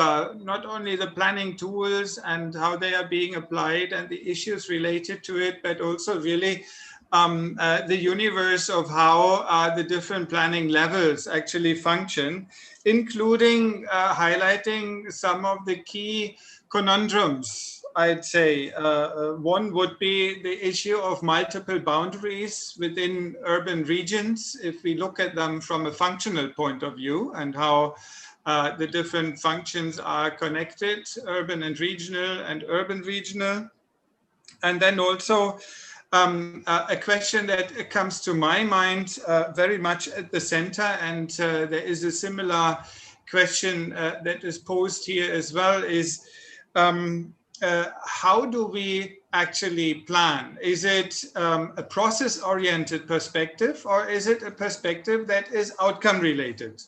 Speaker 1: not only the planning tools and how they are being applied and the issues related to it, but also really the universe of how the different planning levels actually function, including highlighting some of the key conundrums. I'd say one would be the issue of multiple boundaries within urban regions, if we look at them from a functional point of view and how the different functions are connected, urban and urban regional. And then also a question that comes to my mind very much at the center, and there is a similar question that is posed here as well, is how do we actually plan? Is it a process-oriented perspective, or is it a perspective that is outcome-related?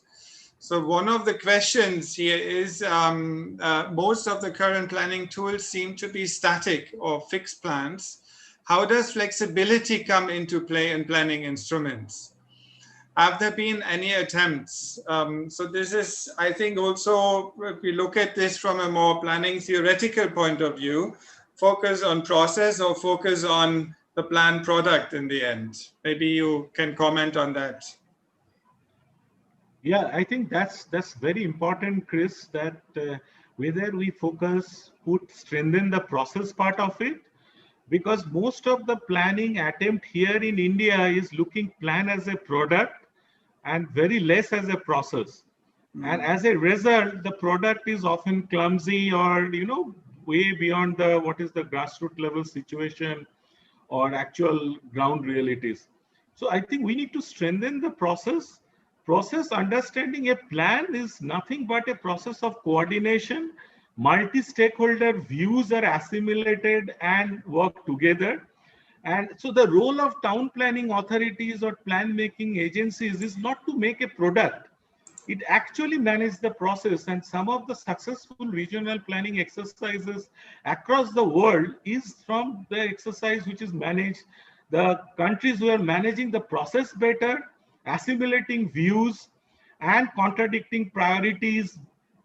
Speaker 1: So one of the questions here is most of the current planning tools seem to be static or fixed plans. How does flexibility come into play in planning instruments? Have there been any attempts? So this is, I think, also, if we look at this from a more planning theoretical point of view, focus on process or focus on the planned product in the end. Maybe you can comment on that.
Speaker 5: Yeah, I think that's very important, Chris, that whether we strengthen the process part of it, because most of the planning attempt here in India is looking plan as a product and very less as a process. And as a result, the product is often clumsy or, way beyond what is the grassroots level situation or actual ground realities. So I think we need to strengthen the process. Understanding a plan is nothing but a process of coordination. Multi-stakeholder views are assimilated and work together. And so the role of town planning authorities or plan making agencies is not to make a product. It actually manages the process, and some of the successful regional planning exercises across the world is from the exercise which is managed. The countries who are managing the process better, assimilating views and contradicting priorities,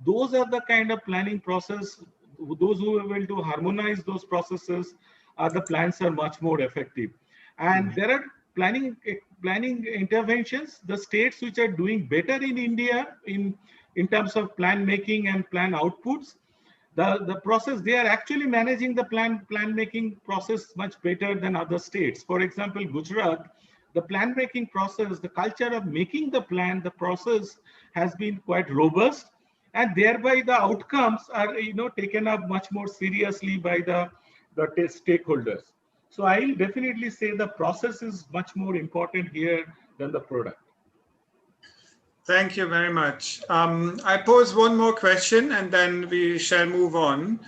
Speaker 5: those are the kind of planning process. Those who are able to harmonize those processes, the plans are much more effective. And there are planning interventions. The states which are doing better in India in terms of plan making and plan outputs, the process, they are actually managing the plan making process much better than other states. For example, Gujarat, the plan making process, the culture of making the plan, the process has been quite robust, and thereby the outcomes are taken up much more seriously by the stakeholders. So I'll definitely say the process is much more important here than the product.
Speaker 1: Thank you very much. I pose one more question and then we shall move on.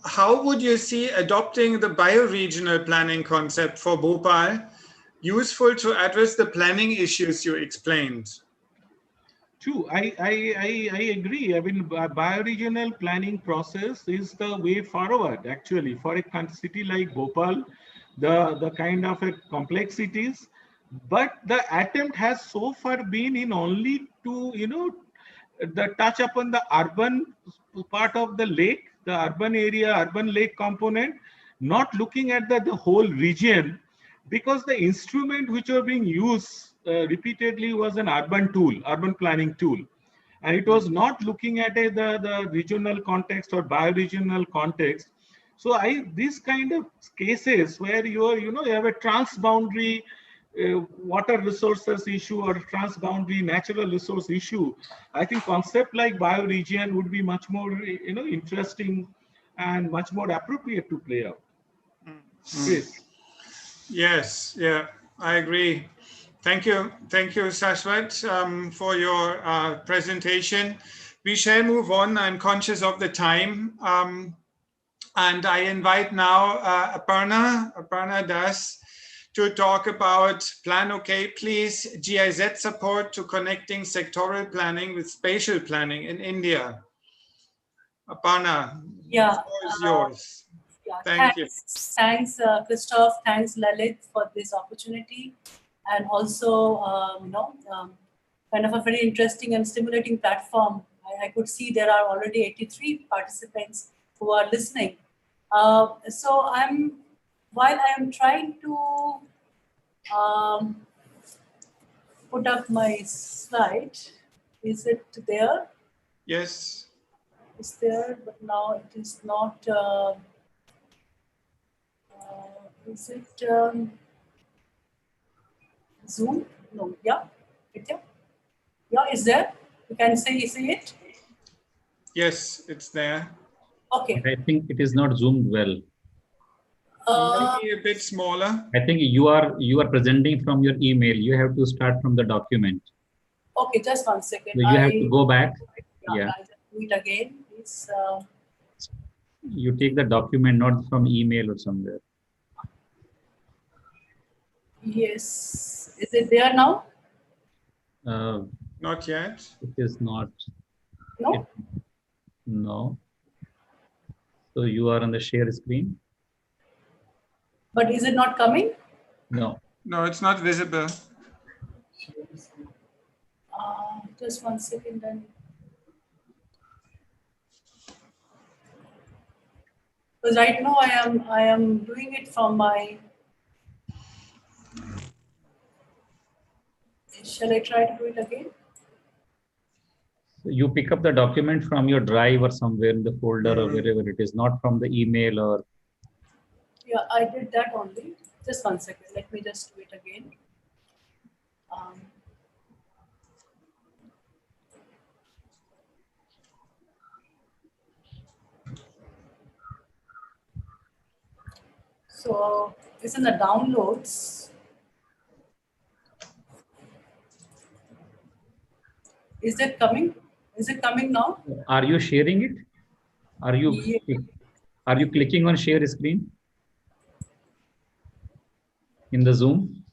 Speaker 1: How would you see adopting the bioregional planning concept for Bhopal useful to address the planning issues you explained?
Speaker 5: True, I agree. I mean, bioregional planning process is the way forward, actually, for a city like Bhopal, the kind of complexities, but the attempt has so far been in only to, the touch upon the urban part of the lake, the urban area, urban lake component, not looking at the whole region, because the instrument which were being used repeatedly was an urban tool, urban planning tool. And it was not looking at the regional context or bioregional context. So these kind of cases where you have a transboundary water resources issue or transboundary natural resource issue, I think concept like bioregion would be much more interesting and much more appropriate to play out. Chris.
Speaker 1: Yes, yeah, I agree. Thank you, Shashwat, for your presentation. We shall move on. I'm conscious of the time. And I invite now Aparna Das to talk about Plan OK, please, GIZ support to connecting sectoral planning with spatial planning in India. Aparna,
Speaker 6: yeah,
Speaker 1: the floor is yours.
Speaker 6: Yeah,
Speaker 1: Thank you.
Speaker 6: Thanks, Christoph. Thanks, Lalit, for this opportunity. And also, kind of a very interesting and stimulating platform. I could see there are already 83 participants who are listening. So while I am trying to put up my slide, is it there?
Speaker 1: Yes.
Speaker 6: It's there, but now it is not. Is it Zoom? No, yeah. Yeah, is there? You can see it?
Speaker 1: Yes, it's there.
Speaker 6: Okay.
Speaker 4: I think it is not zoomed well.
Speaker 1: Maybe a bit smaller.
Speaker 4: I think you are presenting from your email. You have to start from the document.
Speaker 6: Okay, just 1 second.
Speaker 4: So you have to go back.
Speaker 6: Yeah. I'll just do it again. Please.
Speaker 4: You take the document not from email or somewhere.
Speaker 6: Yes. Is it there now?
Speaker 1: Not yet.
Speaker 4: It is not.
Speaker 6: No.
Speaker 4: No. So you are on the share screen.
Speaker 6: But is it not coming?
Speaker 4: No.
Speaker 1: No, it's not visible.
Speaker 6: Just 1 second then. Because right now I am doing it from my. Shall I try to do it again?
Speaker 4: So you pick up the document from your drive or somewhere in the folder or wherever it is, not from the email or.
Speaker 6: Yeah, I did that only. Just 1 second. Let me just do it again. So it's in the downloads. Is it coming? Is it coming now?
Speaker 4: Are you sharing it? Are you clicking on share screen in the Zoom?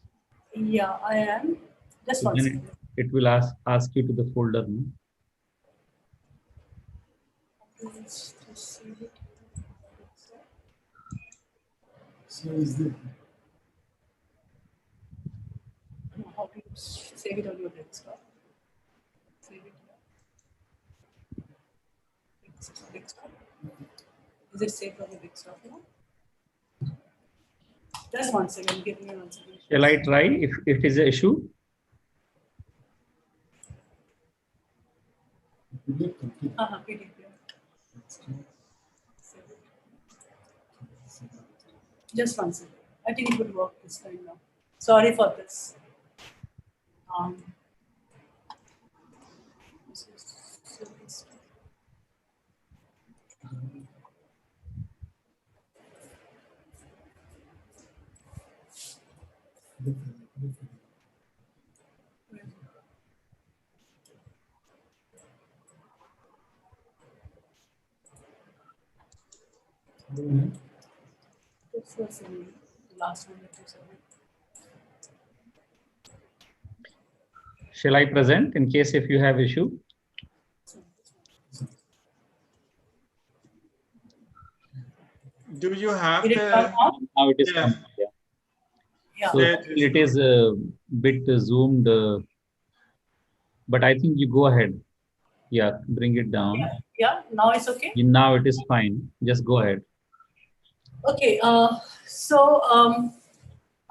Speaker 6: Yeah, I am. Just 1 second.
Speaker 4: It will ask you to the folder. No?
Speaker 6: Let's just save it.
Speaker 7: So is the
Speaker 6: How to save it on your desktop? Save it here. Desktop. Is it saved on the desktop now? Just 1 second. Give me 1 second.
Speaker 4: Shall I try if it is an issue?
Speaker 6: PDF. Just 1 second. I think it will work this time now. Sorry for this. This was the last one that you said.
Speaker 4: Shall I present in case if you have issue?
Speaker 1: Do you have
Speaker 6: Did it come out?
Speaker 4: Now it is
Speaker 1: Yeah.
Speaker 4: coming. Yeah.
Speaker 6: Yeah.
Speaker 4: So it is a bit zoomed, but I think you go ahead. Yeah, bring it down.
Speaker 6: Yeah, now it's okay?
Speaker 4: Now it is fine. Just go ahead.
Speaker 6: Okay, so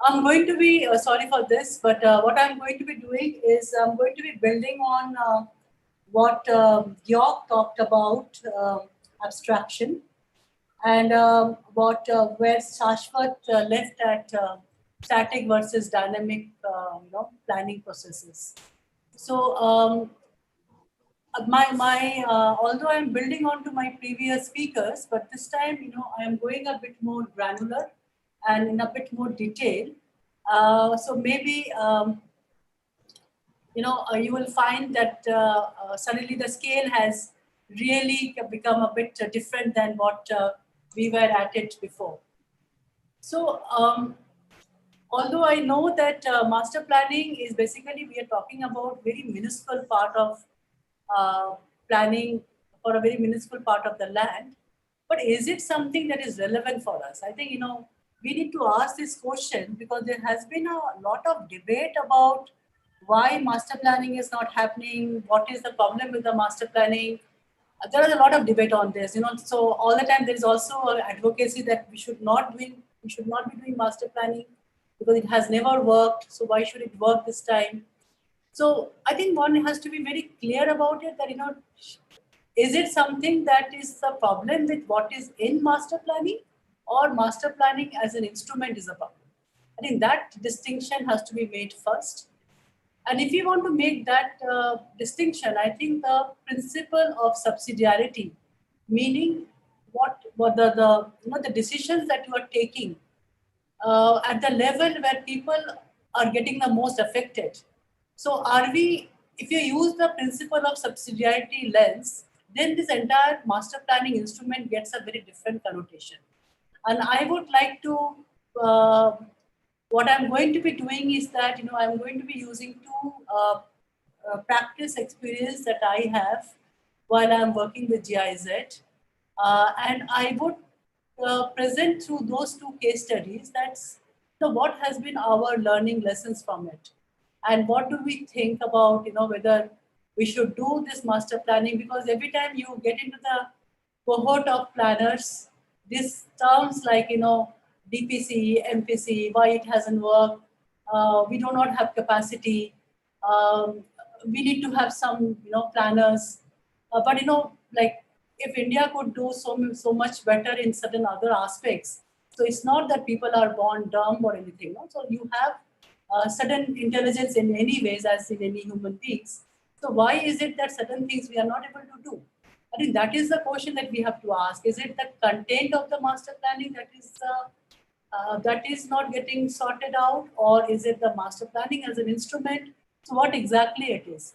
Speaker 6: I'm going to be, sorry for this, but what I'm going to be doing is I'm going to be building on what Georg talked about, abstraction, and where Shashwat left at static versus dynamic planning processes. So although I'm building on to my previous speakers, but this time, I am going a bit more granular and in a bit more detail. So maybe, you will find that suddenly the scale has really become a bit different than what we were at it before. So, although I know that master planning is basically, we are talking about very minuscule part of planning for a very minuscule part of the land, but is it something that is relevant for us? I think, we need to ask this question because there has been a lot of debate about why master planning is not happening, what is the problem with the master planning. There is a lot of debate on this, so all the time there is also advocacy that we should not be doing master planning because it has never worked, so why should it work this time? So I think one has to be very clear about it that, is it something that is the problem with what is in master planning, or master planning as an instrument is a problem? I think that distinction has to be made first. And if you want to make that distinction, I think the principle of subsidiarity, meaning what the decisions that you are taking at the level where people are getting the most affected. So if you use the principle of subsidiarity lens, then this entire master planning instrument gets a very different connotation. And I would like to, what I'm going to be doing is that, I'm going to be using two practice experience that I have while I'm working with GIZ. And I would present through those two case studies, that's what has been our learning lessons from it. And what do we think about, whether we should do this master planning, because every time you get into the cohort of planners, these terms like, DPC, MPC, why it hasn't worked, we do not have capacity, we need to have some, planners. But, like if India could do so much better in certain other aspects, so it's not that people are born dumb or anything. No? So you have certain intelligence in any ways, as in any human beings. So why is it that certain things we are not able to do? I think that is the question that we have to ask. Is it the content of the master planning that is not getting sorted out, or is it the master planning as an instrument? So what exactly it is?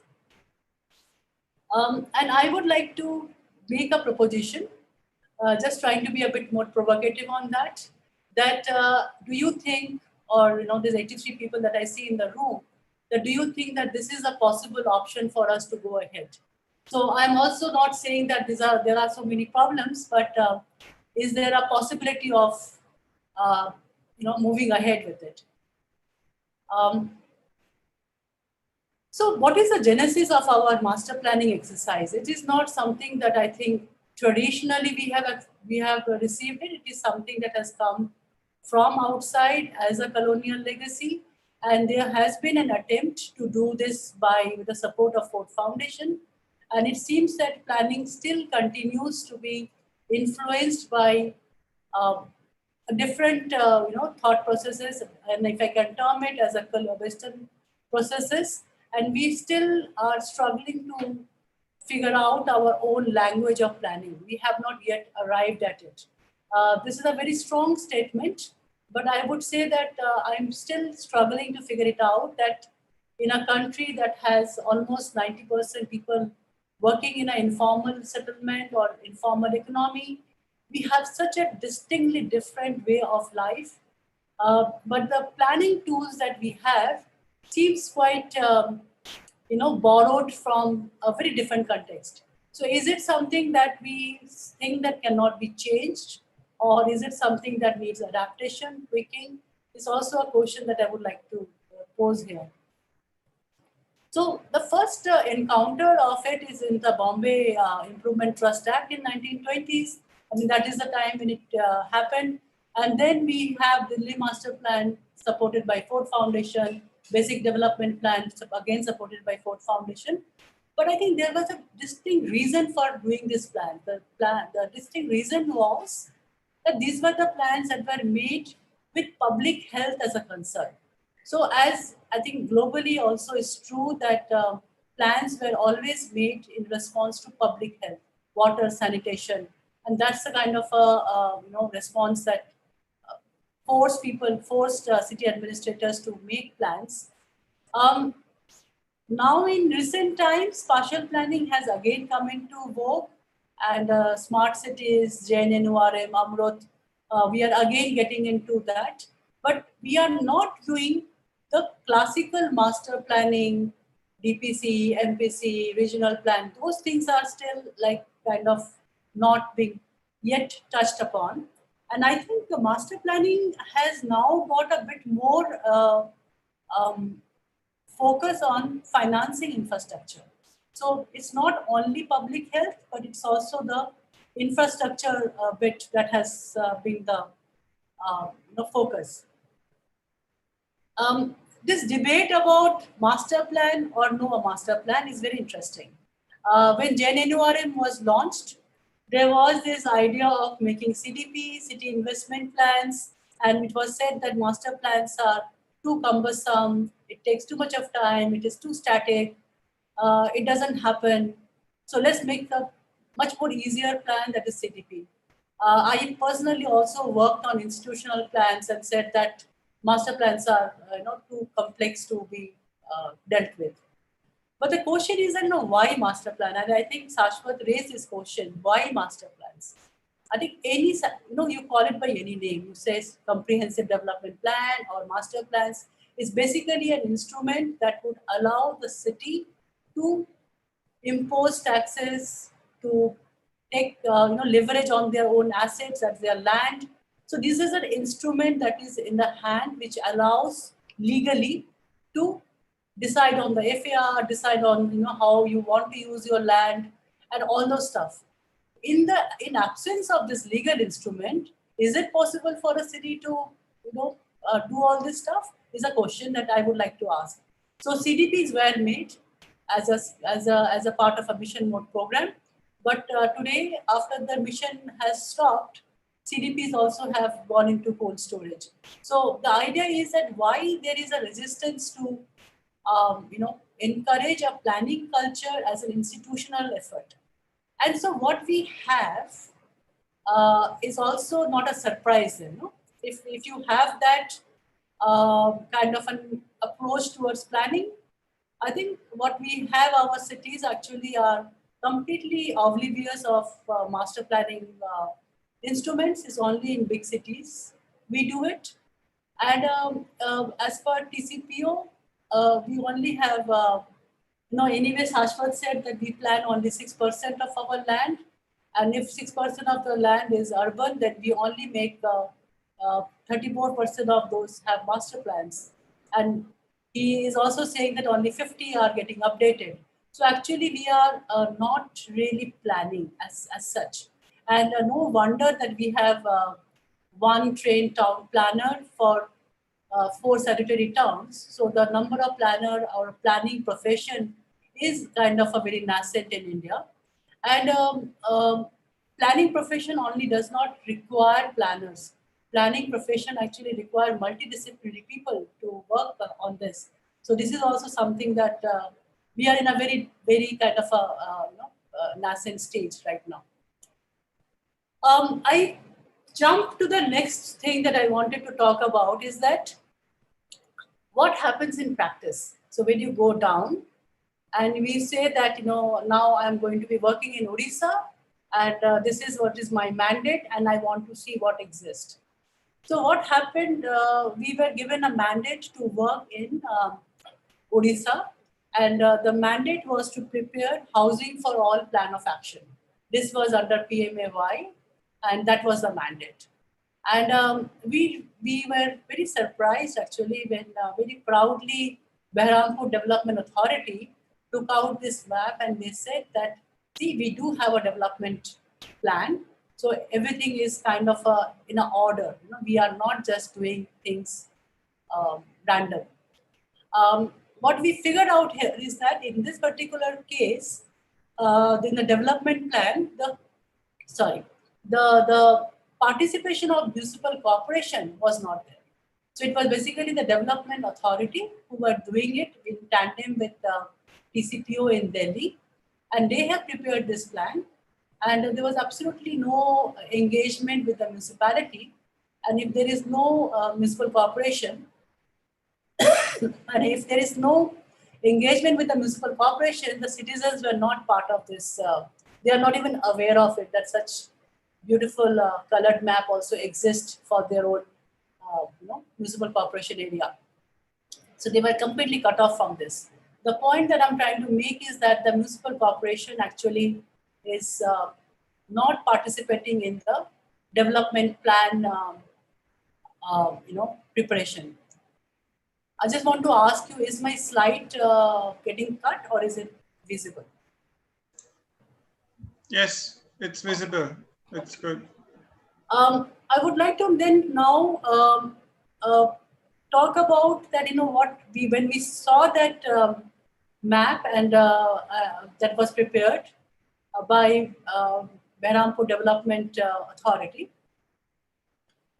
Speaker 6: And I would like to make a proposition, just trying to be a bit more provocative on that. Do you think, or there's 83 people that I see in the room, that do you think that this is a possible option for us to go ahead? So I'm also not saying that there are so many problems, but is there a possibility of moving ahead with it? So what is the genesis of our master planning exercise? It is not something that I think traditionally we have received it. It is something that has come from outside as a colonial legacy. And there has been an attempt to do this with the support of Ford Foundation. And it seems that planning still continues to be influenced by different thought processes, and if I can term it as a Western processes. And we still are struggling to figure out our own language of planning. We have not yet arrived at it. This is a very strong statement, but I would say that I'm still struggling to figure it out, that in a country that has almost 90% people working in an informal settlement or informal economy, we have such a distinctly different way of life. But the planning tools that we have seems quite, borrowed from a very different context. So is it something that we think that cannot be changed? Or is it something that needs adaptation, tweaking? is also a question that I would like to pose here. So the first encounter of it is in the Bombay Improvement Trust Act in 1920s. I mean, that is the time when it happened. And then we have the Delhi Master Plan supported by Ford Foundation, Basic Development Plan again supported by Ford Foundation. But I think there was a distinct reason for doing this plan. The distinct reason was that these were the plans that were made with public health as a concern. So as I think globally also is true that plans were always made in response to public health, water, sanitation. And that's the kind of a response that forced city administrators to make plans. Now in recent times, spatial planning has again come into vogue, and smart cities, 𝘎𝘠𝘠𝘀, Amrut, we are again getting into that. But we are not doing the classical master planning, DPC, MPC, regional plan. Those things are still like kind of not being yet touched upon. And I think the master planning has now got a bit more focus on financing infrastructure. So it's not only public health, but it's also the infrastructure bit that has been the focus. This debate about master plan or no master plan is very interesting. When 𝘎𝑦𝘓𝑁 was launched, there was this idea of making CDP, city investment plans, and it was said that master plans are too cumbersome, it takes too much of time, it is too static, it doesn't happen. So let's make a much more easier plan, that is CDP. I personally also worked on institutional plans and said that master plans are too complex to be dealt with. But the question is, why master plan? And I think Shashwat raised this question, why master plans? I think any, you call it by any name. You say comprehensive development plan or master plans is basically an instrument that would allow the city to impose taxes, to take leverage on their own assets, that's their land. So this is an instrument that is in the hand which allows legally to decide on the FAR, decide on how you want to use your land and all those stuff. In absence of this legal instrument, is it possible for a city to do all this stuff? Is a question that I would like to ask. So CDPs were made as a part of a mission mode program, but today after the mission has stopped, CDPs also have gone into cold storage. So the idea is that why there is a resistance to encourage a planning culture as an institutional effort. And so what we have is also not a surprise then. No? If you have that kind of an approach towards planning, I think what we have, our cities actually are completely oblivious of master planning instruments. Is only in big cities we do it. And as per TCPO, we only have, anyway, Shashwat said that we plan only 6% of our land. And if 6% of the land is urban, then we only make 34% of those have master plans. And he is also saying that only 50 are getting updated. So actually we are not really planning as such. And no wonder that we have one trained town planner for 4 statutory towns. So the number of planner or planning profession is kind of a very nascent in India. And planning profession only does not require planners. Planning profession actually require multidisciplinary people to work on this. So this is also something that we are in a very, very kind of a nascent stage right now. I jump to the next thing that I wanted to talk about is that what happens in practice. So when you go down and we say that, now I'm going to be working in Odisha and this is what is my mandate and I want to see what exists. So what happened, we were given a mandate to work in Odisha, and the mandate was to prepare housing for all plan of action. This was under PMAY, and that was the mandate. And we we were very surprised actually when very proudly 𝘱𝘀𝑟 Development Authority took out this map and they said that, see, we do have a development plan. So everything is kind of in an order. You know, we are not just doing things random. What we figured out here is that in this particular case, in the development plan, the participation of municipal corporation was not there. So it was basically the development authority who were doing it in tandem with the TCPO in Delhi, and they have prepared this plan. And there was absolutely no engagement with the municipality. And if there is no municipal corporation, and if there is no engagement with the municipal corporation, the citizens were not part of this. They are not even aware of it, that such beautiful colored map also exists for their own municipal corporation area. So they were completely cut off from this. The point that I'm trying to make is that the municipal corporation actually is not participating in the development plan preparation. I just want to ask you, is my slide getting cut or is it visible?
Speaker 1: Yes, it's visible. It's good.
Speaker 6: I would like to then now talk about that, when we saw that map and that was prepared by 𝘱𝘀𝑟 Development Authority,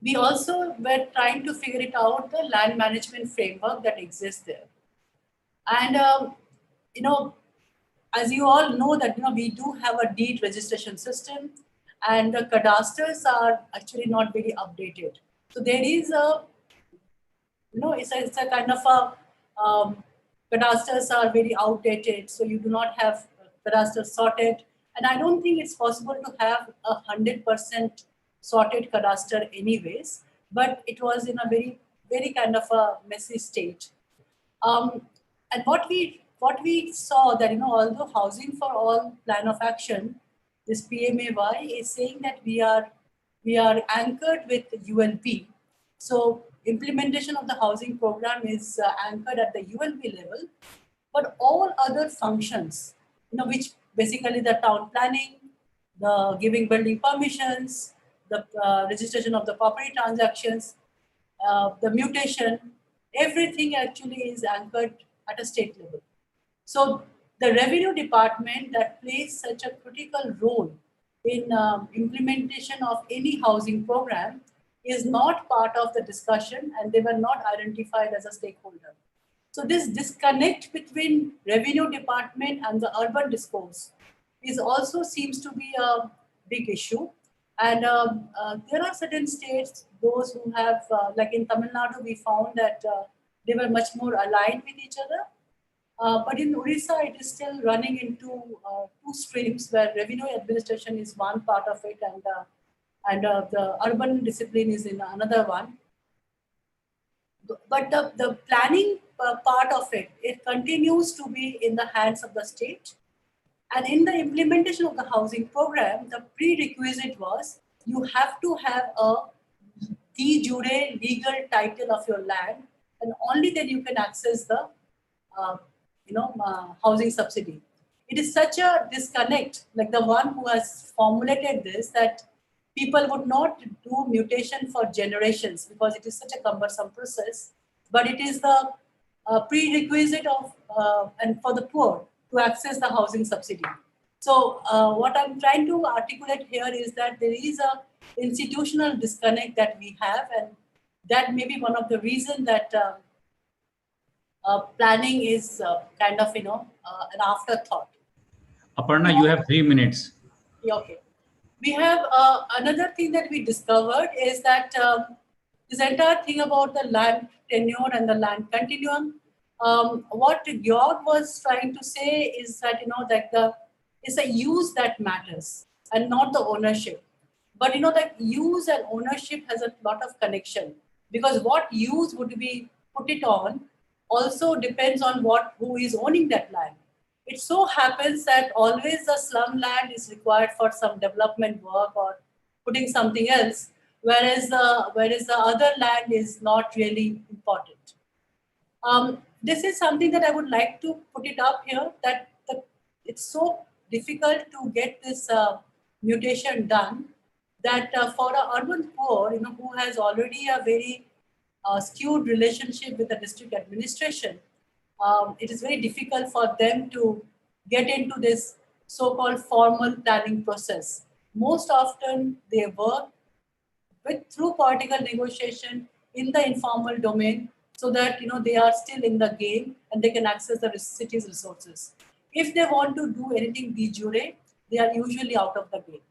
Speaker 6: we also were trying to figure it out, the land management framework that exists there. And, as you all know that, we do have a deed registration system and the cadasters are actually not very updated. So there is a, it's a kind of a, cadasters are very outdated. So you do not have cadasters sorted. And I don't think it's possible to have 100% sorted cadastre anyways, but it was in a very, very kind of a messy state. And what we saw that, although Housing for All Plan of Action, this PMAY is saying that we are anchored with ULP. So implementation of the housing program is anchored at the ULP level, but all other functions, which basically the town planning, the giving building permissions, the registration of the property transactions, the mutation, everything actually is anchored at a state level. So the revenue department that plays such a critical role in implementation of any housing program is not part of the discussion and they were not identified as a stakeholder. So this disconnect between revenue department and the urban discourse is also seems to be a big issue. And there are certain states, those who have, like in Tamil Nadu, we found that they were much more aligned with each other. But in Odisha, it is still running into two streams where revenue administration is one part of it and the urban discipline is in another one. But the planning part of it, it continues to be in the hands of the state. And in the implementation of the housing program, the prerequisite was you have to have a de jure legal title of your land, and only then you can access the housing subsidy. It is such a disconnect, like the one who has formulated this, that people would not do mutation for generations because it is such a cumbersome process, but it is the prerequisite of and for the poor to access the housing subsidy. So what I'm trying to articulate here is that there is a institutional disconnect that we have, and that may be one of the reasons that planning is kind of, an afterthought.
Speaker 4: Aparna, you have 3 minutes.
Speaker 6: Yeah, okay. We have another thing that we discovered is that this entire thing about the land tenure and the land continuum, what Georg was trying to say is that, it's a use that matters and not the ownership. But that use and ownership has a lot of connection, because what use would be put it on also depends on who is owning that land. It so happens that always the slum land is required for some development work or putting something else, whereas the other land is not really important. This is something that I would like to put it up here, that it's so difficult to get this mutation done, that for an urban poor, who has already a very skewed relationship with the district administration, it is very difficult for them to get into this so-called formal planning process. Most often they work through political negotiation in the informal domain, so that they are still in the game and they can access the city's resources. If they want to do anything de jure, they are usually out of the game.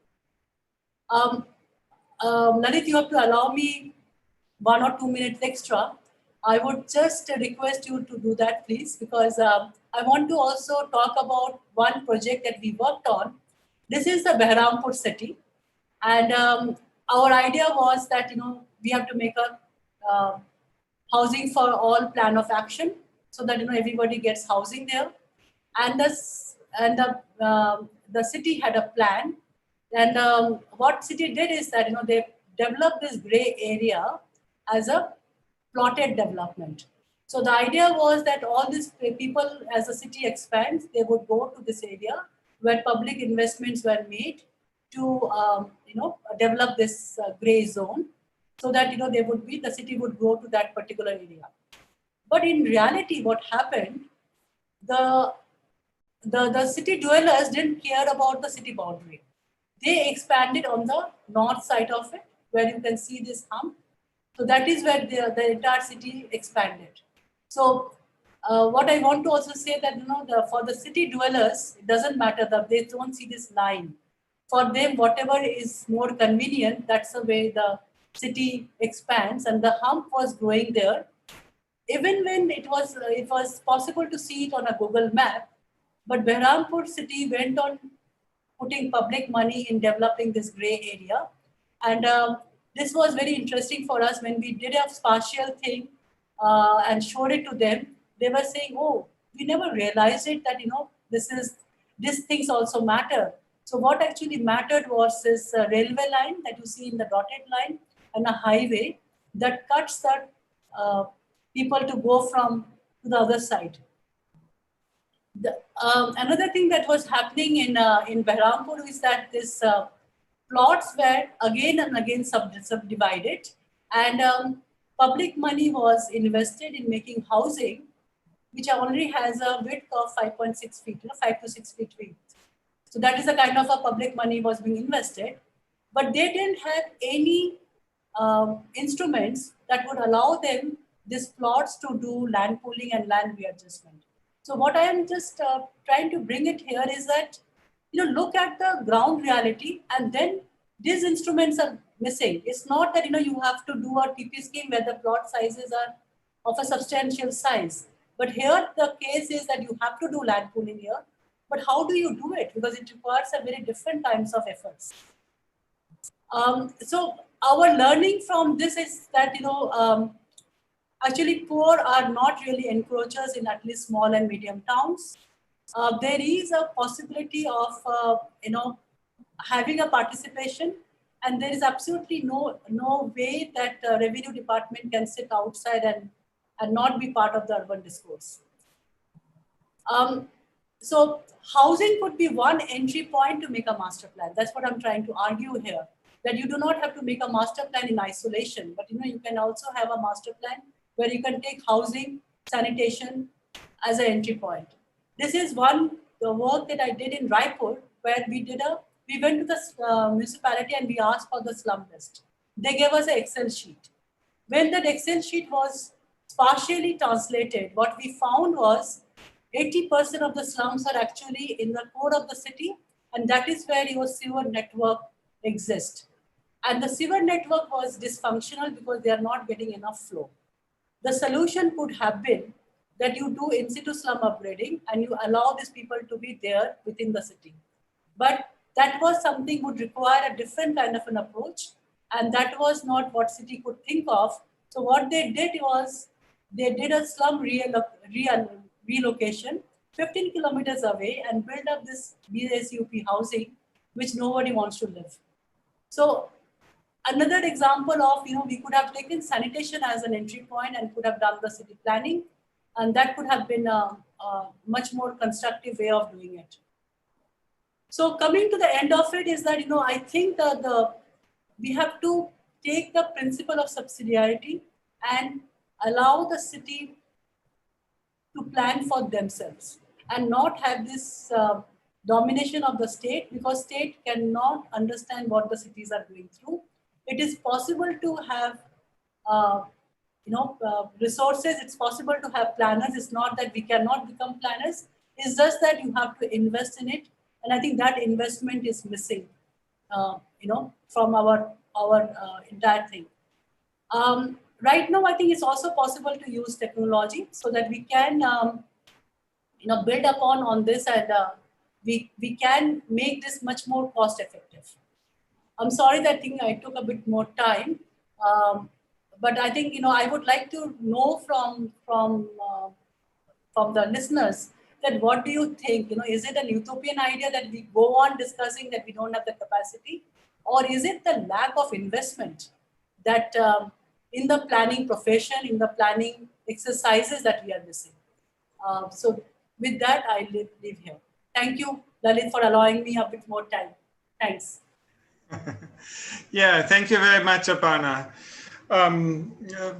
Speaker 6: Lalit, you have to allow me 1 or 2 minutes extra. I would just request you to do that, please, because I want to also talk about one project that we worked on. This is the 𝘱𝘀𝘀 city, and our idea was that we have to make a housing for all plan of action, so that everybody gets housing there, and the city had a plan, and what city did is that they developed this gray area as a plotted development. So the idea was that all these people, as the city expands, they would go to this area where public investments were made to develop this gray zone, so that the city would go to that particular area. But in reality, what happened, the city dwellers didn't care about the city boundary. They expanded on the north side of it, where you can see this hump. So that is where the entire city expanded. So what I want to also say that for the city dwellers, it doesn't matter that they don't see this line. For them, whatever is more convenient, that's the way the city expands, and the hump was growing there. Even when it was possible to see it on a Google map, but 𝘱𝘀𝘀 city went on putting public money in developing this gray area. And this was very interesting for us when we did a spatial thing and showed it to them. They were saying, oh, we never realized it that, these things also matter. So what actually mattered was this railway line that you see in the dotted line, and a highway that cuts the people to go from to the other side. Another thing that was happening in 𝘱𝘀𝘀 is that this plots were again and again subdivided, and public money was invested in making housing, which only has a width of 5.6 feet, 5 to 6 feet width. So that is the kind of a public money was being invested, but they didn't have any instruments that would allow them these plots to do land pooling and land readjustment. So what I am just trying to bring it here is that, look at the ground reality, and then these instruments are missing. It's not that, you have to do a TP scheme where the plot sizes are of a substantial size. But here the case is that you have to do land pooling here. But how do you do it? Because it requires a very different kinds of efforts. So our learning from this is that, actually poor are not really encroachers in at least small and medium towns. There is a possibility of, having a participation, and there is absolutely no way that the revenue department can sit outside and not be part of the urban discourse. So housing could be one entry point to make a master plan. That's what I'm trying to argue here, that you do not have to make a master plan in isolation, but you can also have a master plan where you can take housing, sanitation as an entry point. This is the work that I did in Raipur, where we went to the municipality and we asked for the slum list. They gave us an Excel sheet. When that Excel sheet was partially translated, what we found was 80% of the slums are actually in the core of the city, and that is where your sewer network exists. And the sewer network was dysfunctional because they are not getting enough flow. The solution could have been that you do in situ slum upgrading and you allow these people to be there within the city. But that was something would require a different kind of an approach, and that was not what city could think of. So what they did was they did a slum relocation 15 kilometers away and built up this BSUP housing, which nobody wants to live. So Another example of, we could have taken sanitation as an entry point and could have done the city planning, and that could have been a much more constructive way of doing it. So coming to the end of it is that, I think that we have to take the principle of subsidiarity and allow the city to plan for themselves and not have this domination of the state, because state cannot understand what the cities are going through. It is possible to have resources, it's possible to have planners. It's not that we cannot become planners. It's just that you have to invest in it. And I think that investment is missing, from our entire thing. Right now, I think it's also possible to use technology so that we can, build upon on this, and we can make this much more cost effective. I'm sorry that I took a bit more time, but I think, I would like to know from the listeners that what do you think? Is it an utopian idea that we go on discussing that we don't have the capacity, or is it the lack of investment that in the planning profession, in the planning exercises that we are missing? So with that, I leave here. Thank you, Lalit, for allowing me a bit more time. Thanks.
Speaker 1: Yeah, thank you very much, Aparna.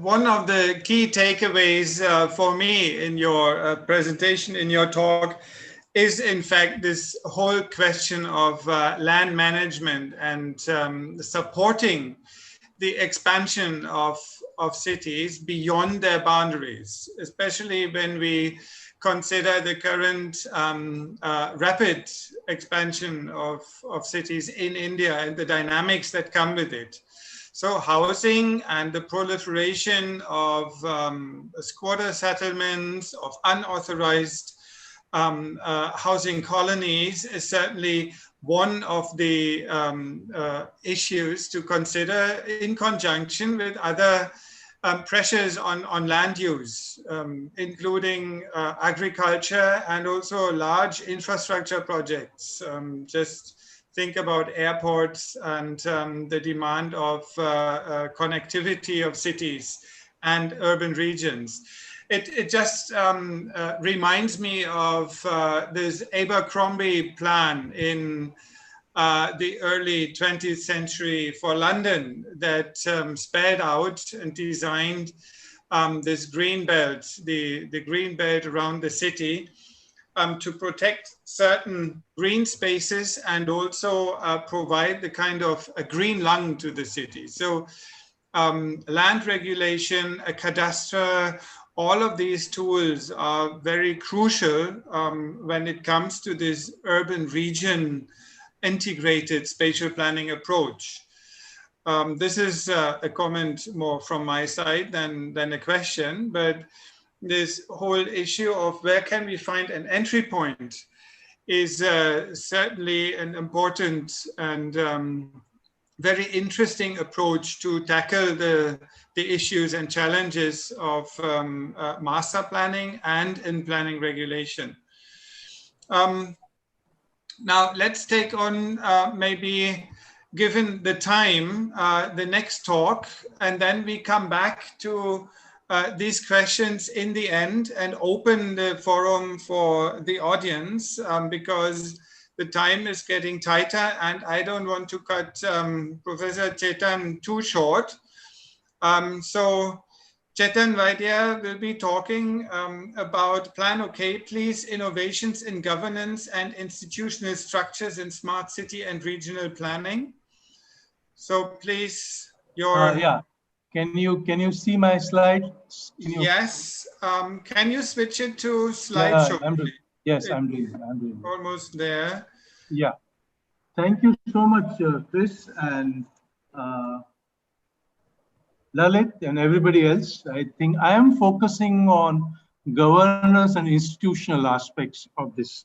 Speaker 1: One of the key takeaways for me in your presentation, in your talk, is in fact this whole question of land management and supporting the expansion of cities beyond their boundaries, especially when we consider the current rapid expansion of cities in India and the dynamics that come with it. So housing and the proliferation of squatter settlements, of unauthorized housing colonies is certainly one of the issues to consider in conjunction with other pressures on land use, including agriculture and also large infrastructure projects. Just think about airports and the demand of connectivity of cities and urban regions. It just reminds me of this Abercrombie plan in the early 20th century for London that spelled out and designed this green belt, the green belt around the city, to protect certain green spaces and also provide the kind of a green lung to the city. So land regulation, a cadastre, all of these tools are very crucial when it comes to this urban region integrated spatial planning approach. This is a comment more from my side than a question, but this whole issue of where can we find an entry point is certainly an important and very interesting approach to tackle the issues and challenges of master planning and in planning regulation. Now let's take on maybe, given the time, the next talk, and then we come back to these questions in the end and open the forum for the audience, because the time is getting tighter and I don't want to cut Professor Chetan too short. So Chetan Vaidya will be talking about Plan OK, Please, Innovations in Governance and Institutional Structures in Smart City and Regional Planning. So please, your...
Speaker 8: yeah. Can you see my slide?
Speaker 1: Yes. Can you switch it to slideshow?
Speaker 8: Yeah, I'm doing.
Speaker 1: Almost there.
Speaker 8: Yeah. Thank you so much, Chris and Lalit and everybody else. I think I am focusing on governance and institutional aspects of this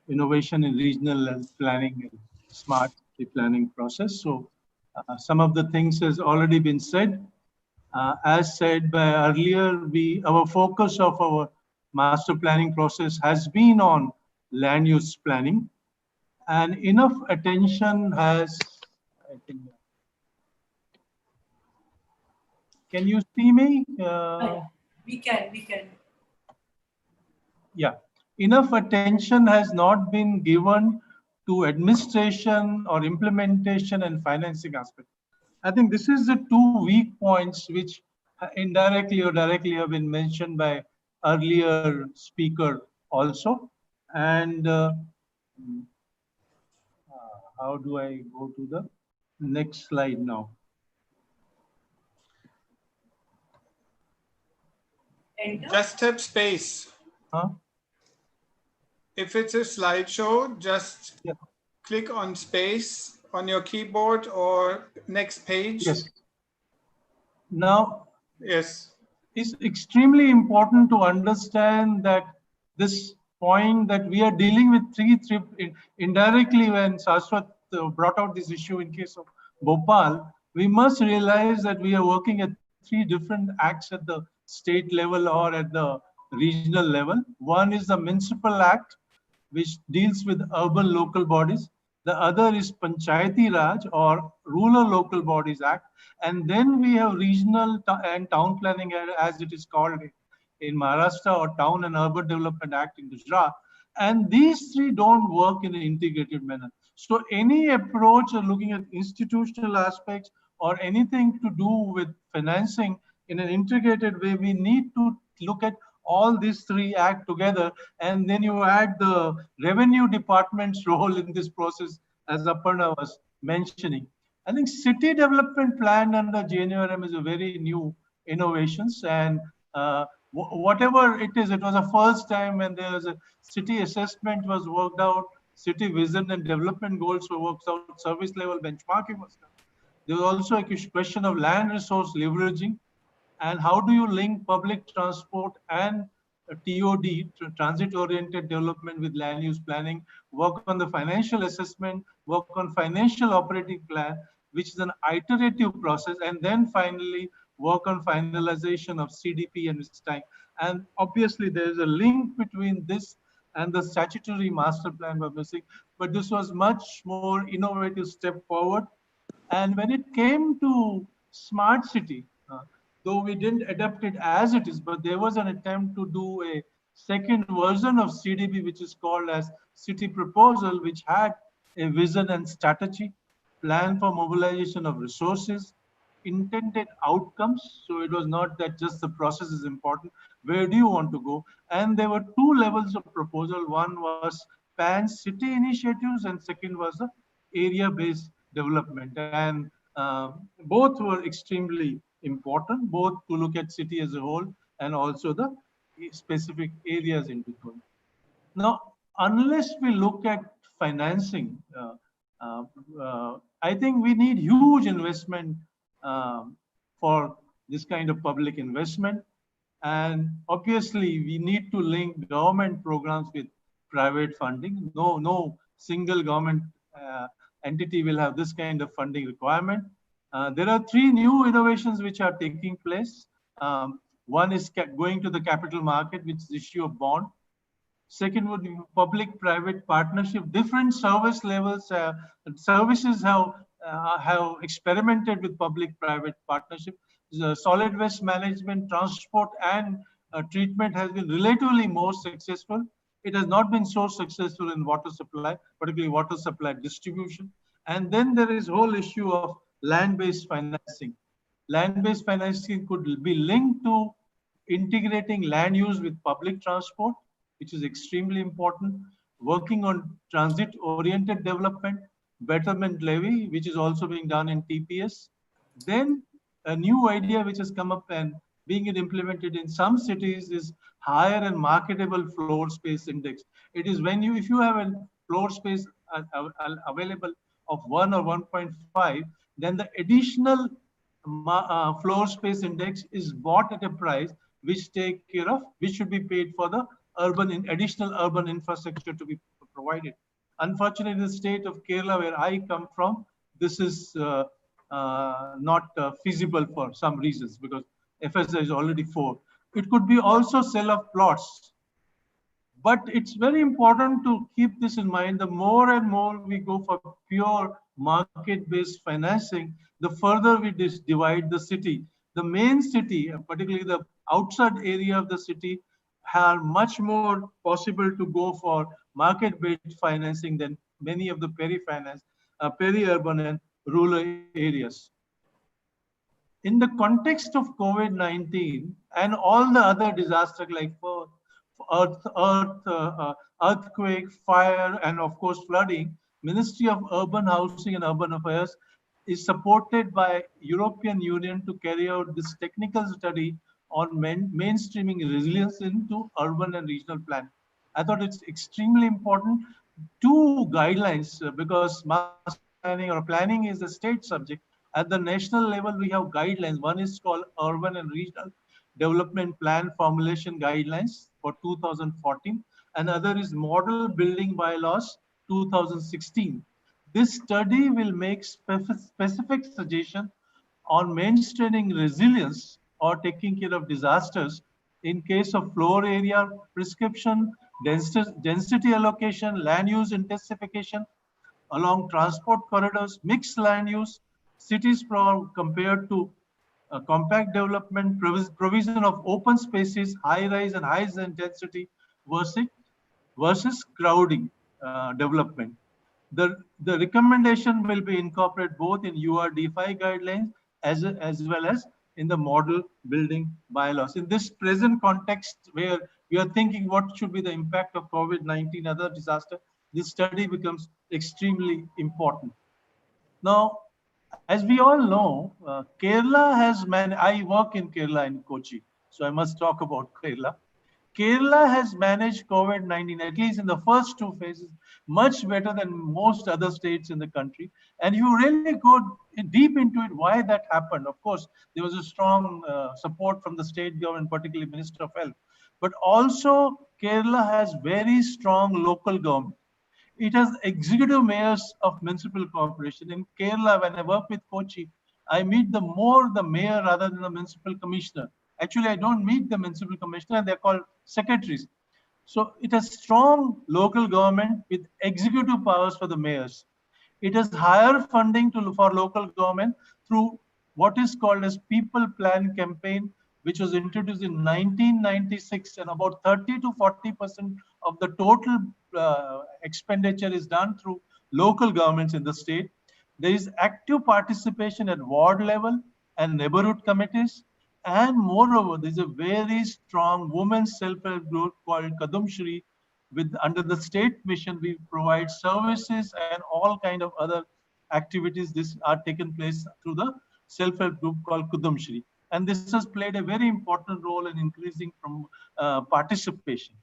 Speaker 8: innovation in regional planning and smart city planning process. So some of the things has already been said. As said by earlier, our focus of our master planning process has been on land use planning, and enough attention has, I think, Can you see me?
Speaker 6: We can.
Speaker 8: Yeah. Enough attention has not been given to administration or implementation and financing aspect. I think this is the two weak points which indirectly or directly have been mentioned by earlier speaker also. And how do I go to the next slide now?
Speaker 6: Enter.
Speaker 1: Just tap space.
Speaker 8: Huh?
Speaker 1: If it's a slideshow, just click on space on your keyboard or next page.
Speaker 8: Yes. Now,
Speaker 1: Yes.
Speaker 8: it's extremely important to understand that this point that we are dealing with indirectly when Saswat brought out this issue in case of Bhopal, we must realize that we are working at three different acts at the state level or at the regional level. One is the Municipal Act, which deals with urban local bodies. The other is Panchayati Raj or Rural Local Bodies Act. And then we have Regional and Town Planning, as it is called in Maharashtra, or Town and Urban Development Act in Gujarat. And these three don't work in an integrated manner. So any approach of looking at institutional aspects or anything to do with financing in an integrated way, we need to look at all these three act together, and then you add the revenue department's role in this process, as Aparna was mentioning. I think city development plan under JNURM is a very new innovations, and whatever it is, it was the first time when there was a city assessment was worked out, city vision and development goals were worked out, service level benchmarking was done. There was also a question of land resource leveraging, and how do you link public transport and TOD, transit-oriented development, with land use planning, work on the financial assessment, work on financial operating plan, which is an iterative process, and then finally work on finalization of CDP and its time. And obviously there is a link between this and the statutory master plan we're missing, but this was much more innovative step forward. And when it came to smart city, though we didn't adapt it as it is, but there was an attempt to do a second version of CDP, which is called as City Proposal, which had a vision and strategy, plan for mobilization of resources, intended outcomes. So it was not that just the process is important, where do you want to go? And there were two levels of proposal. One was pan-city initiatives, and second was the area-based development. And both were extremely important, both to look at city as a whole and also the specific areas in between. Now, unless we look at financing, I think we need huge investment for this kind of public investment. And obviously, we need to link government programs with private funding. No single government entity will have this kind of funding requirement. There are three new innovations which are taking place. One is going to the capital market, which is issue of bond. Second would be public-private partnership. Different service levels, services have experimented with public-private partnership. The solid waste management, transport, and treatment has been relatively more successful. It has not been so successful in water supply, particularly water supply distribution. And then there is whole issue of land-based financing. Land-based financing could be linked to integrating land use with public transport, which is extremely important, working on transit-oriented development, betterment levy, which is also being done in TPS. Then a new idea which has come up and being implemented in some cities is higher and marketable floor space index. It is when if you have a floor space available of 1 or 1.5, then the additional floor space index is bought at a price which should be paid for the additional urban infrastructure to be provided. Unfortunately, in the state of Kerala, where I come from, this is not feasible for some reasons, because FSI is already 4. It could be also sell of plots. But it's very important to keep this in mind. The more and more we go for pure market-based financing, the further we divide the city. The main city, particularly the outside area of the city, are much more possible to go for market-based financing than many of the peri-urban and rural areas. In the context of COVID-19 and all the other disasters like earthquake, fire, and of course flooding, Ministry of Urban Housing and Urban Affairs is supported by European Union to carry out this technical study on mainstreaming resilience into urban and regional planning. I thought it's extremely important. Two guidelines, because master planning or planning is a state subject. At the national level, we have guidelines. One is called Urban and Regional Development Plan Formulation Guidelines for 2014. Another is Model Building Bylaws 2016. This study will make specific suggestions on maintaining resilience or taking care of disasters in case of floor area prescription, density allocation, land use intensification along transport corridors, mixed land use, cities compared to compact development, provision of open spaces, high rise and high density versus crowding development. The recommendation will be incorporated both in URD5 guidelines as well as in the model building bylaws. In this present context where we are thinking what should be the impact of COVID-19 other disaster, this study becomes extremely important. Now, as we all know, Kerala has I work in Kerala in Kochi, so I must talk about Kerala. Kerala has managed COVID-19, at least in the first two phases, much better than most other states in the country. And you really go deep into it, why that happened. Of course, there was a strong support from the state government, particularly Minister of Health. But also, Kerala has very strong local government. It has executive mayors of municipal corporation. In Kerala, when I work with Kochi, I meet the mayor rather than the municipal commissioner. Actually, I don't meet the municipal commissioner, they're called secretaries. So it has strong local government with executive powers for the mayors. It has higher funding for local government through what is called as People Plan campaign, which was introduced in 1996, and about 30 to 40% of the total expenditure is done through local governments in the state. There is active participation at ward level and neighborhood committees. And moreover, there's a very strong women's self-help group called 𝘚𝘮𝘢𝘳. Under the state mission, we provide services and all kind of other activities. This are taken place through the self-help group called 𝘚𝘮𝘢. And this has played a very important role in increasing participation.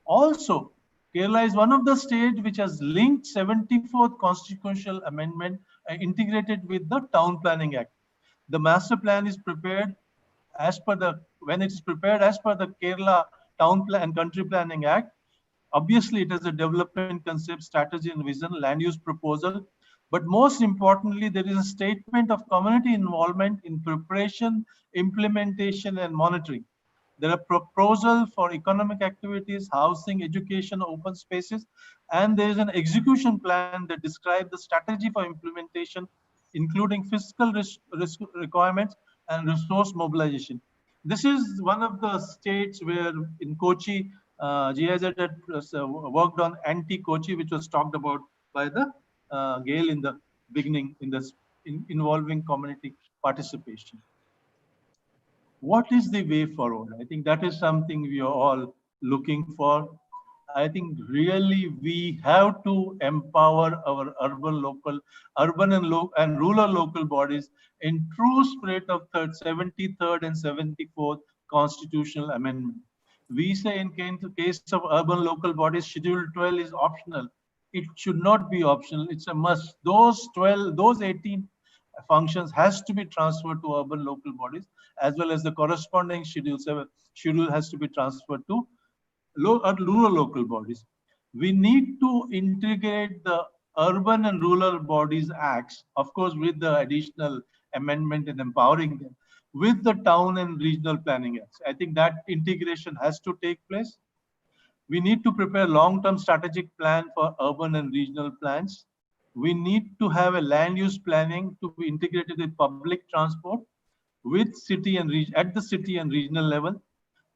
Speaker 8: Also, Kerala is one of the states which has linked 74th Constitutional Amendment integrated with the Town Planning Act. The master plan is prepared when it is prepared as per the Kerala Town Plan and Country Planning Act. Obviously, it has a development concept, strategy and vision, land use proposal. But most importantly, there is a statement of community involvement in preparation, implementation, and monitoring. There are proposals for economic activities, housing, education, open spaces, and there is an execution plan that describes the strategy for implementation, including fiscal requirements and resource mobilization. This is one of the states where in Kochi, GIZ had worked on anti-Kochi, which was talked about by the Gail in the beginning, involving community participation. What is the way forward? I think that is something we are all looking for. I think really we have to empower our urban and rural local bodies in true spirit of 73rd and 74th Constitutional Amendment. We say in case of urban local bodies, Schedule 12 is optional. It should not be optional. It's a must. Those 18 functions has to be transferred to urban local bodies, as well as the corresponding schedule has to be transferred to rural local bodies. We need to integrate the Urban and Rural Bodies Acts, of course, with the additional amendment and empowering them, with the Town and Regional Planning Acts. I think that integration has to take place. We need to prepare long-term strategic plan for urban and regional plans. We need to have a land use planning to be integrated with public transport. with city and at the city and regional level.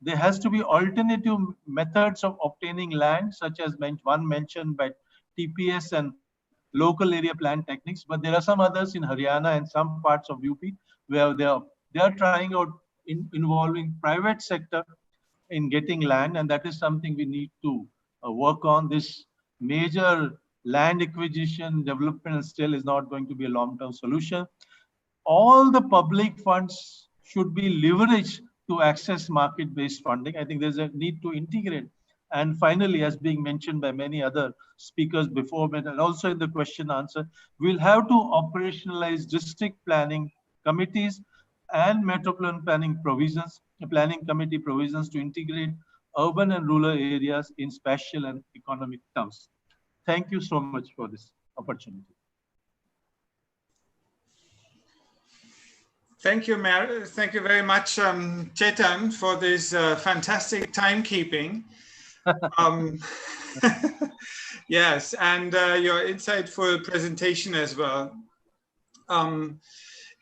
Speaker 8: There has to be alternative methods of obtaining land, such as one mentioned by TPS and local area plan techniques. But there are some others in Haryana and some parts of UP where they are trying out involving private sector in getting land, and that is something we need to work on. This major land acquisition development still is not going to be a long-term solution. All the public funds should be leveraged to access market-based funding. I think there's a need to integrate. And finally, as being mentioned by many other speakers before me, and also in the question answer, we'll have to operationalize district planning committees and metropolitan planning committee provisions to integrate urban and rural areas in spatial and economic terms. Thank you so much for this opportunity.
Speaker 1: Thank you, Mayor. Thank you very much, Chetan, for this fantastic timekeeping. Yes, and your insightful presentation as well.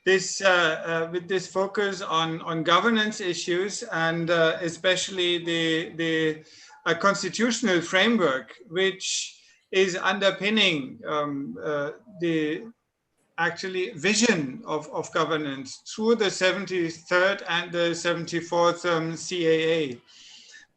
Speaker 1: With this focus on governance issues and especially the constitutional framework, which is underpinning the actually vision of governance through the 73rd and the 74th CAA.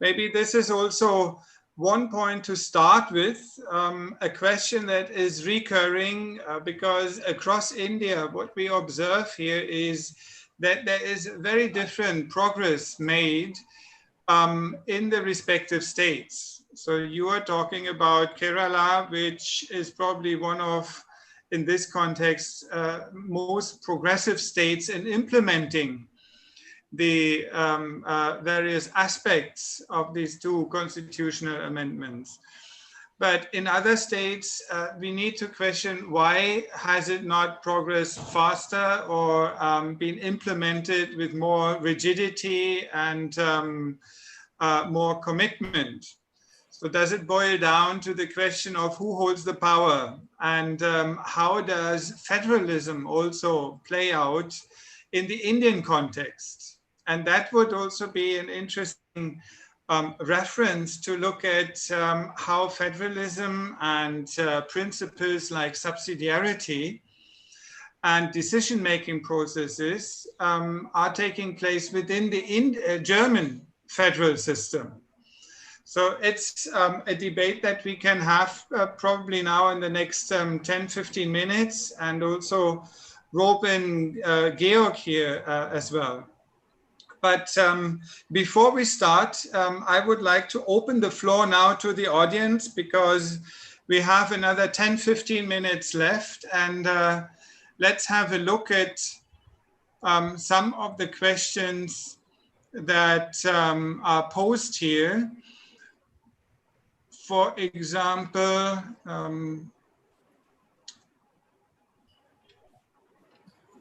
Speaker 1: Maybe this is also one point to start with, a question that is recurring because across India, what we observe here is that there is very different progress made in the respective states. So you are talking about Kerala, which is probably one of, in this context, most progressive states in implementing the various aspects of these two constitutional amendments. But in other states, we need to question why has it not progressed faster or been implemented with more rigidity and more commitment. So does it boil down to the question of who holds the power, and how does federalism also play out in the Indian context? And that would also be an interesting reference to look at how federalism and principles like subsidiarity and decision-making processes are taking place within the German federal system. So it's a debate that we can have probably now in the next 10-15 minutes, and also rope in Georg here as well. But before we start, I would like to open the floor now to the audience, because we have another 10-15 minutes left, and let's have a look at some of the questions that are posed here. For example,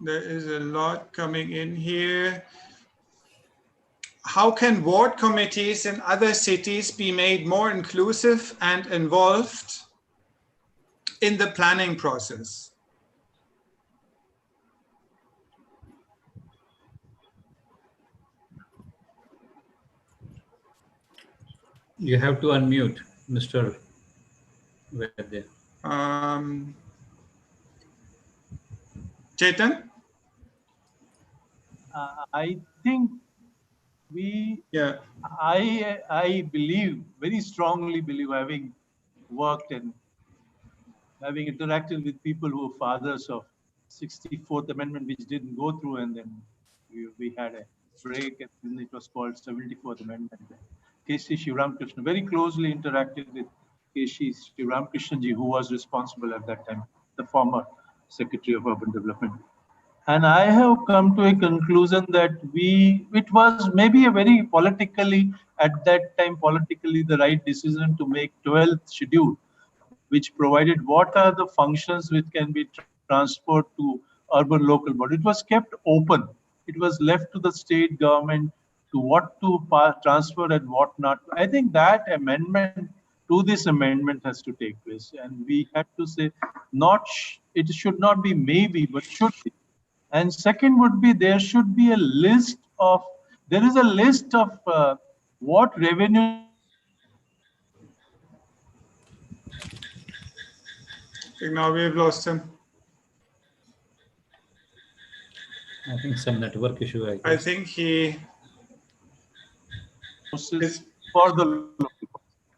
Speaker 1: there is a lot coming in here. How can ward committees in other cities be made more inclusive and involved in the planning process?
Speaker 4: You have to unmute, Mr. Vaidya.
Speaker 1: Chetan?
Speaker 8: I think I believe, very strongly believe, having worked and having interacted with people who are fathers of 64th Amendment, which didn't go through, and then we had a break, and then it was called 74th Amendment. K.C. Shivram-Krishna, very closely interacted with K.C. Shivram-Krishna-ji, who was responsible at that time, the former Secretary of Urban Development. And I have come to a conclusion that it was maybe a very politically, at that time, politically the right decision to make 12th schedule, which provided what are the functions which can be transferred to urban local body. It was kept open. It was left to the state government to what to transfer and what not. I think that amendment to this amendment has to take place. And we had to say, it should not be maybe, but should be. And second would be there should be a list of, there is a list of what revenue.
Speaker 1: I think now we have lost him.
Speaker 4: I think some network issue.
Speaker 1: I think he is
Speaker 8: for the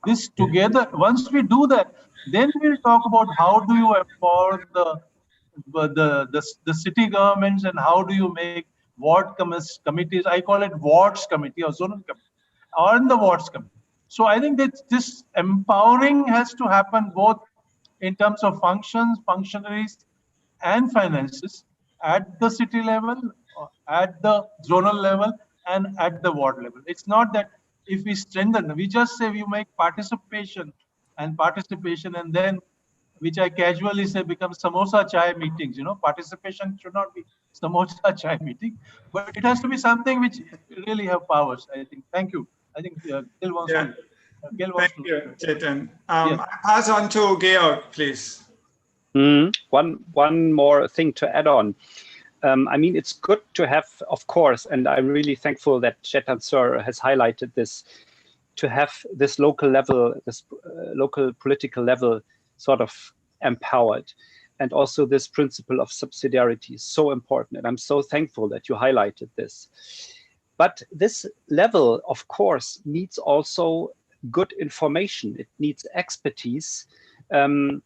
Speaker 8: this together. Once we do that, then we'll talk about how do you empower the city governments and how do you make ward committees. I call it wards committee or zonal committee, or in the wards committee. So I think that this empowering has to happen both in terms of functions, functionaries, and finances at the city level, at the zonal level, and at the ward level. It's not that if we strengthen, we just say we make participation, and then, which I casually say becomes samosa chai meetings. You know, participation should not be samosa chai meeting, but it has to be something which really have powers, I think. Thank you. I think Gil wants to.
Speaker 1: Thank you, Chetan.
Speaker 8: Yes.
Speaker 1: I pass on to Georg, please.
Speaker 2: One more thing to add on. I mean, it's good to have, of course, and I'm really thankful that Chetan sir has highlighted this, to have this local level, this local political level sort of empowered. And also this principle of subsidiarity is so important. And I'm so thankful that you highlighted this. But this level, of course, needs also good information. It needs expertise to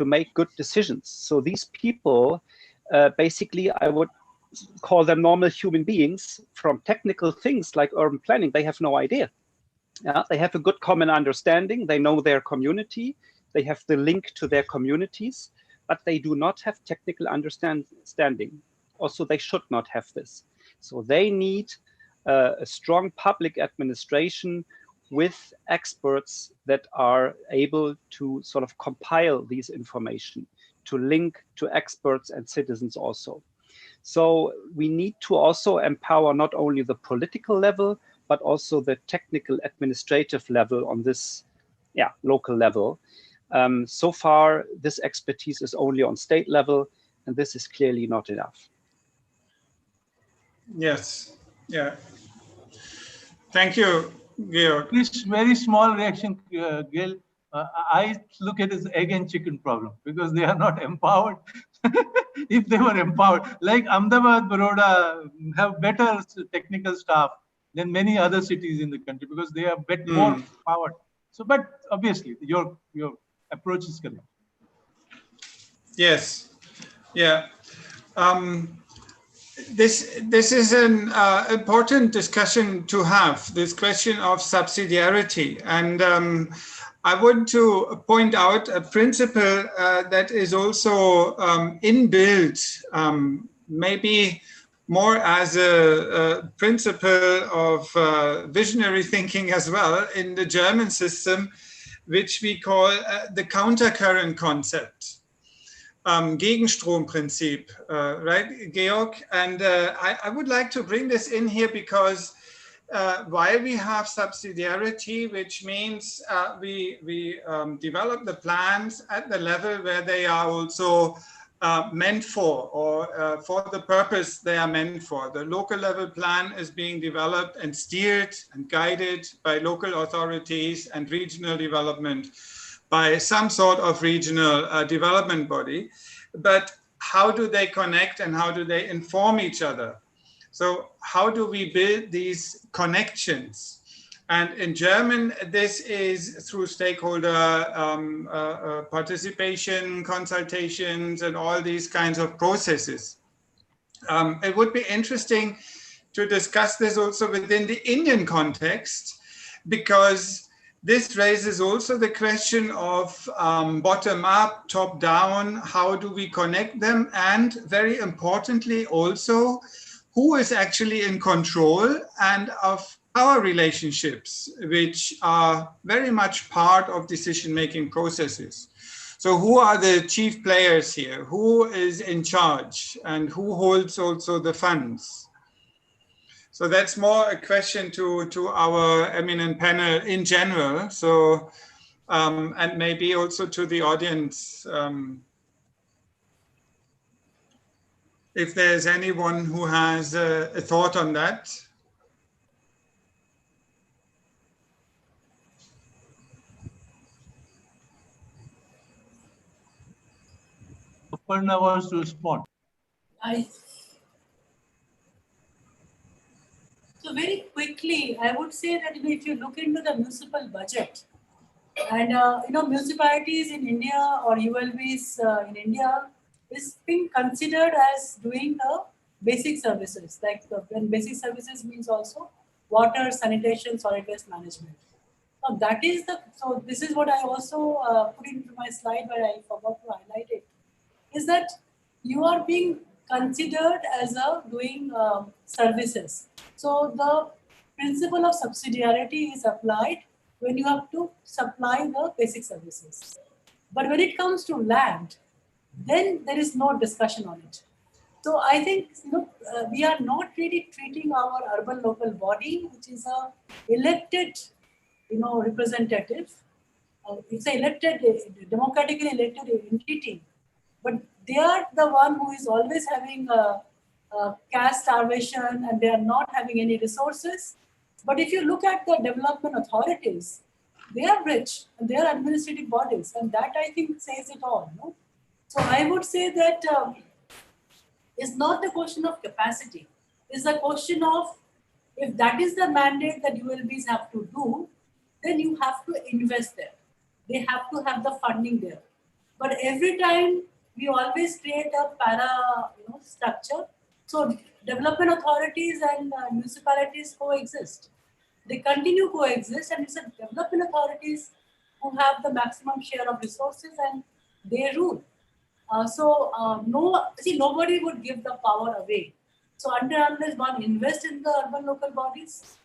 Speaker 2: make good decisions. So these people, basically, I would call them normal human beings. From technical things like urban planning, they have no idea. They have a good common understanding. They know their community. They have the link to their communities, but they do not have technical understanding. Also, they should not have this. So they need a strong public administration with experts that are able to sort of compile these information, to link to experts and citizens also. So we need to also empower not only the political level, but also the technical administrative level on this local level. So far, this expertise is only on state level, and this is clearly not enough.
Speaker 1: Yes, yeah. Thank you, Georg.
Speaker 8: This very small reaction, Gil, I look at it as egg and chicken problem because they are not empowered. If they were empowered, like Ahmedabad, Baroda have better technical staff than many other cities in the country because they are a bit more powered. So, but obviously your approach is correct.
Speaker 1: Yes, yeah. This is an important discussion to have, this question of subsidiarity. And I want to point out a principle that is also inbuilt, maybe more as a principle of visionary thinking as well in the German system, which we call the countercurrent concept. Gegenstrom-Prinzip, right, Georg? And I would like to bring this in here because while we have subsidiarity, which means we develop the plans at the level where they are also meant for, or for the purpose they are meant for. The local level plan is being developed and steered and guided by local authorities, and regional development by some sort of regional development body. But how do they connect and how do they inform each other? So how do we build these connections? And in German, this is through stakeholder participation, consultations, and all these kinds of processes. It would be interesting to discuss this also within the Indian context, because this raises also the question of bottom up, top down, how do we connect them? And very importantly also, who is actually in control and of power relationships, which are very much part of decision-making processes. So who are the chief players here? Who is in charge and who holds also the funds? So that's more a question to our eminent panel in general. So, and maybe also to the audience. if there's anyone who has a thought on that.
Speaker 8: Aparna wants to respond.
Speaker 6: So very quickly, I would say that if you look into the municipal budget, and municipalities in India or ULBs in India is being considered as doing the basic services. Like when basic services means also water, sanitation, solid waste management. Now that is so this is what I also put into my slide, where I forgot to highlight it, is that you are being considered as doing services. So the principle of subsidiarity is applied when you have to supply the basic services. But when it comes to land, then there is no discussion on it. So I think we are not really treating our urban local body, which is a elected representative. It's an elected, democratically elected entity, but they are the one who is always having caste starvation, and they are not having any resources. But if you look at the development authorities, they are rich and they are administrative bodies, and that I think says it all. No? So I would say that it's not the question of capacity. It's the question of, if that is the mandate that ULBs have to do, then you have to invest there. They have to have the funding there. But every time we always create a para structure. So development authorities and municipalities coexist. They continue coexist, and it's the development authorities who have the maximum share of resources and they rule. Nobody would give the power away. So unless one invests in the urban local bodies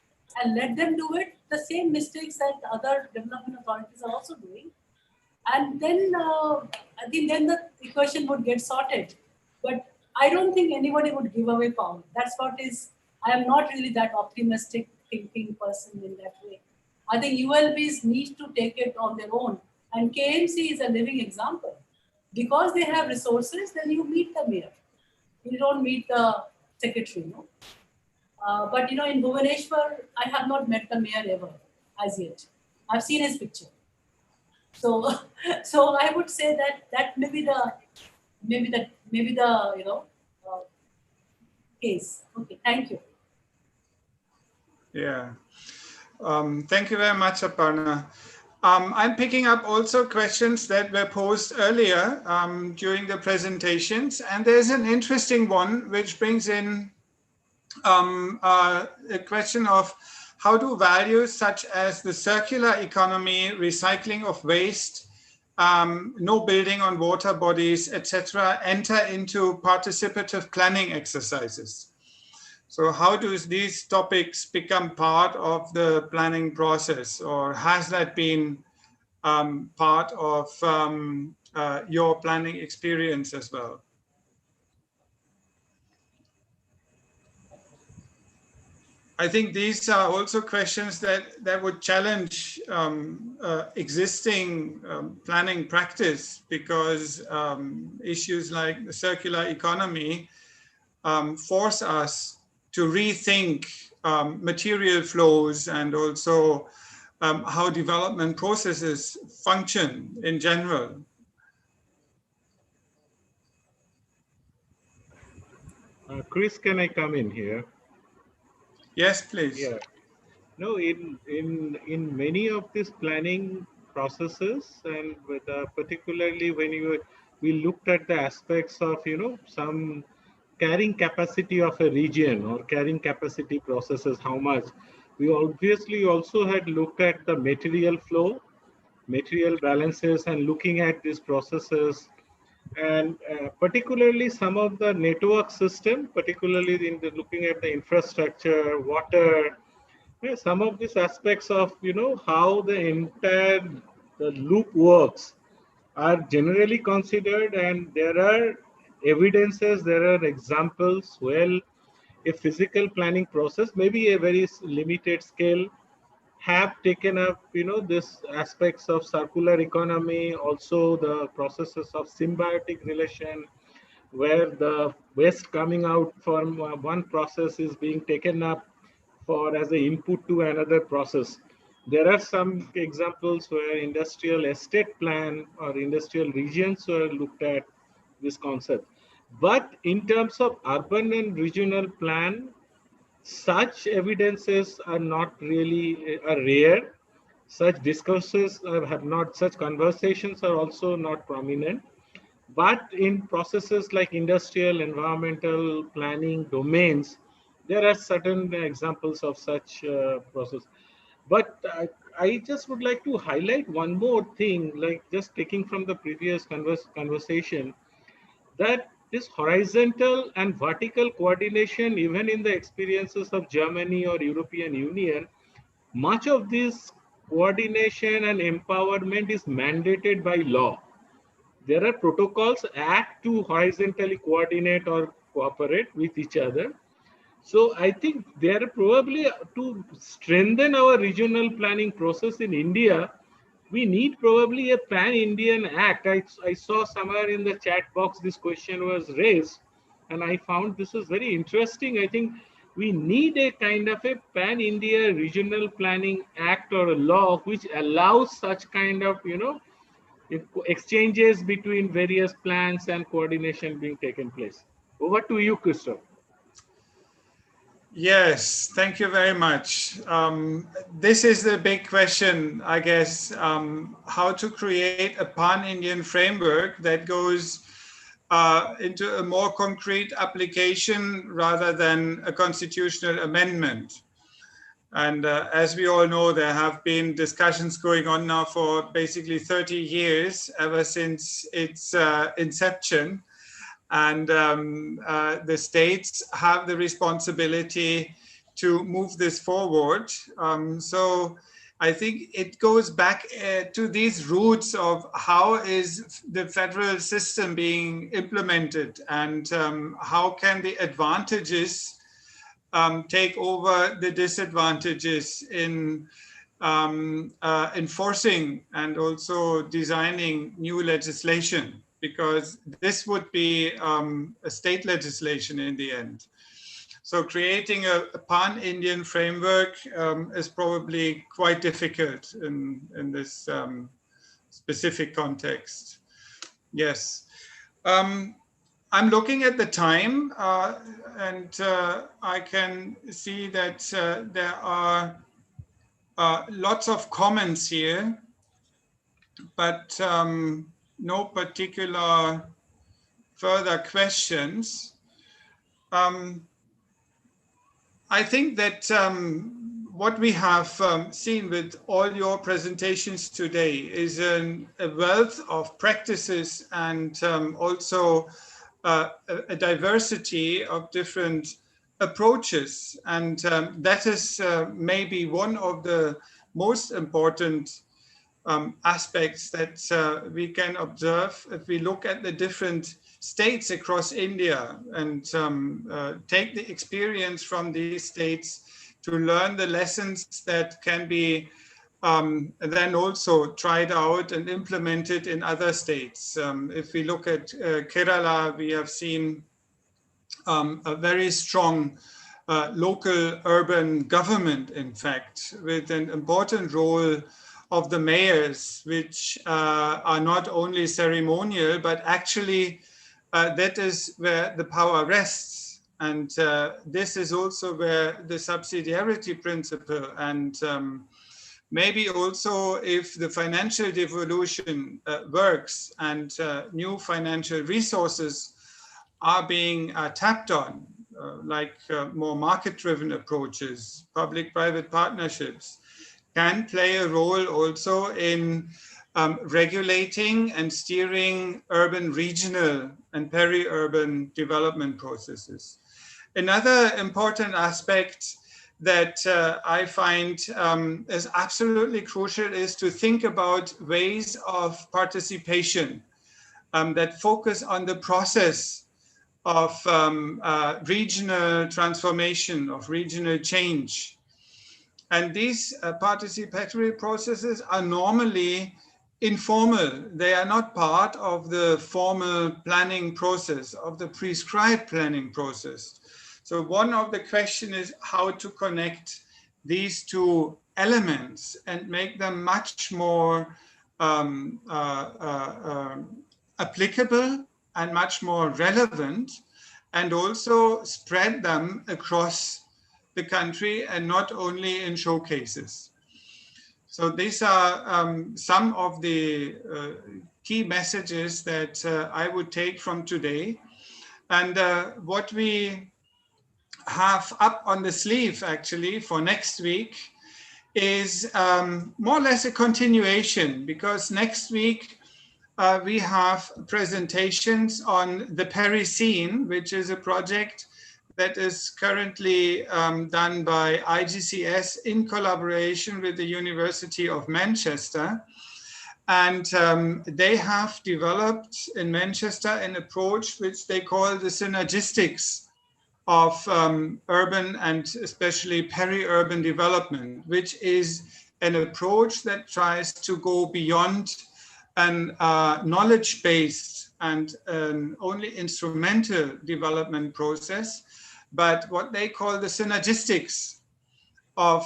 Speaker 6: and let them do it, the same mistakes that other development authorities are also doing. And then I think then the equation would get sorted. But I don't think anybody would give away power. That's what is, I am not really that optimistic thinking person in that way. I think ULBs need to take it on their own. And KMC is a living example. Because they have resources, then you meet the mayor. You don't meet the secretary. No? But in Bhubaneswar, I have not met the mayor ever as yet. I've seen his picture. So I would say that may be the case. Okay, thank you.
Speaker 1: Yeah, thank you very much, Aparna. I'm picking up also questions that were posed earlier during the presentations, and there's an interesting one which brings in a question of how do values such as the circular economy, recycling of waste, no building on water bodies, etc., enter into participative planning exercises? So how do these topics become part of the planning process, or has that been part of your planning experience as well? I think these are also questions that would challenge existing planning practice, because issues like the circular economy force us to rethink material flows and also how development processes function in general.
Speaker 5: Chris, can I come in here?
Speaker 1: Yes, please.
Speaker 5: Yeah. No, in many of these planning processes, and with, particularly when we looked at the aspects of some carrying capacity of a region or carrying capacity processes, how much, we obviously also had looked at the material flow, material balances, and looking at these processes, and particularly some of the network system, particularly in looking at the infrastructure, water, some of these aspects of how the entire loop works are generally considered, and there are evidences, there are examples. Well, a physical planning process, maybe a very limited scale, have taken up this aspects of circular economy, also the processes of symbiotic relation, where the waste coming out from one process is being taken up for as an input to another process. There are some examples where industrial estate plan or industrial regions were looked at this concept. But in terms of urban and regional plan, such evidences are not really are rare. Such discourses have not, such conversations are also not prominent. But in processes like industrial, environmental planning domains, there are certain examples of such process. But I just would like to highlight one more thing, like just taking from the previous conversation, that this horizontal and vertical coordination, even in the experiences of Germany or European Union, much of this coordination and empowerment is mandated by law. There are protocols act to horizontally coordinate or cooperate with each other. So I think there are probably to strengthen our regional planning process in India, we need probably a pan-Indian act. I saw somewhere in the chat box this question was raised, and I found this was very interesting. I think we need a kind of a pan-India regional planning act or a law which allows such kind of, exchanges between various plans and coordination being taken place. Over to you, Christoph.
Speaker 1: Yes, thank you very much. This is the big question, I guess, how to create a pan-Indian framework that goes into a more concrete application rather than a constitutional amendment. And as we all know, there have been discussions going on now for basically 30 years, ever since its inception. And the states have the responsibility to move this forward. So I think it goes back to these roots of how is the federal system being implemented, and how can the advantages take over the disadvantages in enforcing and also designing new legislation, because this would be a state legislation in the end. So creating a pan-Indian framework is probably quite difficult in this specific context. Yes. I'm looking at the time and I can see that there are lots of comments here, but no particular further questions. I think that what we have seen with all your presentations today is a wealth of practices and also a diversity of different approaches. And that is maybe one of the most important aspects that we can observe if we look at the different states across India and take the experience from these states to learn the lessons that can be then also tried out and implemented in other states. If we look at Kerala, we have seen a very strong local urban government, in fact, with an important role of the mayors, which are not only ceremonial, but actually that is where the power rests. And this is also where the subsidiarity principle and maybe also if the financial devolution works and new financial resources are being tapped on, like more market-driven approaches, public-private partnerships, can play a role also in regulating and steering urban, regional, and peri-urban development processes. Another important aspect that I find is absolutely crucial is to think about ways of participation that focus on the process of regional transformation, of regional change. And these participatory processes are normally informal. They are not part of the formal planning process, of the prescribed planning process. So one of the questions is how to connect these two elements and make them much more applicable and much more relevant, and also spread them across the country and not only in showcases. So these are some of the key messages that I would take from today. And what we have up on the sleeve actually for next week is more or less a continuation, because next week we have presentations on the Periscene, which is a project that is currently done by IGCS in collaboration with the University of Manchester. And they have developed in Manchester an approach which they call the synergistics of urban and especially peri-urban development, which is an approach that tries to go beyond an knowledge-based and only instrumental development process, but what they call the synergistics of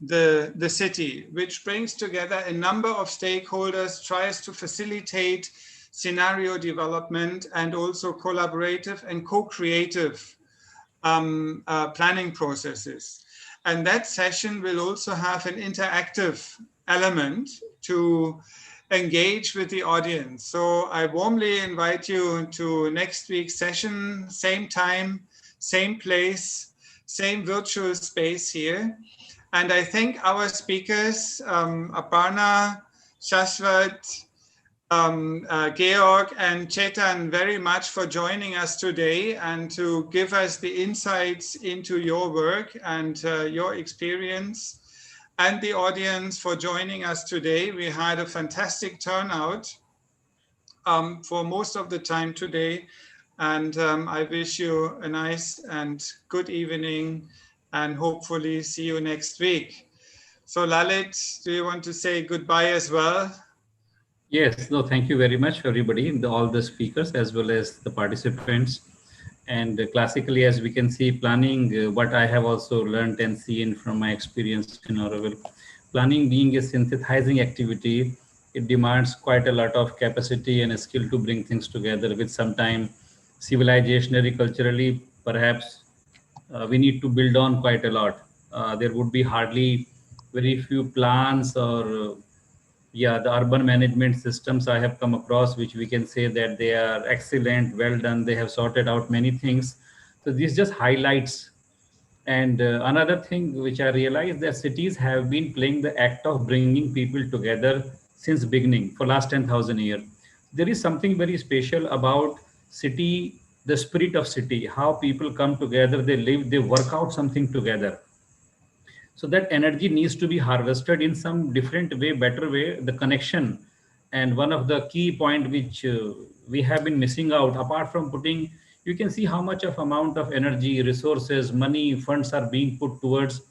Speaker 1: the city, which brings together a number of stakeholders, tries to facilitate scenario development and also collaborative and co-creative planning processes. And that session will also have an interactive element to engage with the audience. So I warmly invite you to next week's session, same time, same place, same virtual space here. And I thank our speakers, Aparna, Shashwat, Georg and Chetan, very much for joining us today and to give us the insights into your work and your experience, and the audience for joining us today. We had a fantastic turnout for most of the time today, and I wish you a nice and good evening and hopefully see you next week. So Lalit, do you want to say goodbye as well?
Speaker 4: Yes, no, thank you very much, everybody, all the speakers as well as the participants. And classically, as we can see, planning, what I have also learned and seen from my experience in Auroville, planning being a synthesizing activity, it demands quite a lot of capacity and a skill to bring things together, with sometime civilizationally, culturally, perhaps we need to build on quite a lot. There would be hardly very few plans or the urban management systems I have come across, which we can say that they are excellent, well done, they have sorted out many things. So this just highlights. And another thing which I realized, that cities have been playing the act of bringing people together since beginning for last 10,000 years. There is something very special about city, the spirit of city, how people come together, they live, they work out something together. So that energy needs to be harvested in some different way, better way, the connection. And one of the key point which we have been missing out, apart from putting, you can see how much of amount of energy, resources, money, funds are being put towards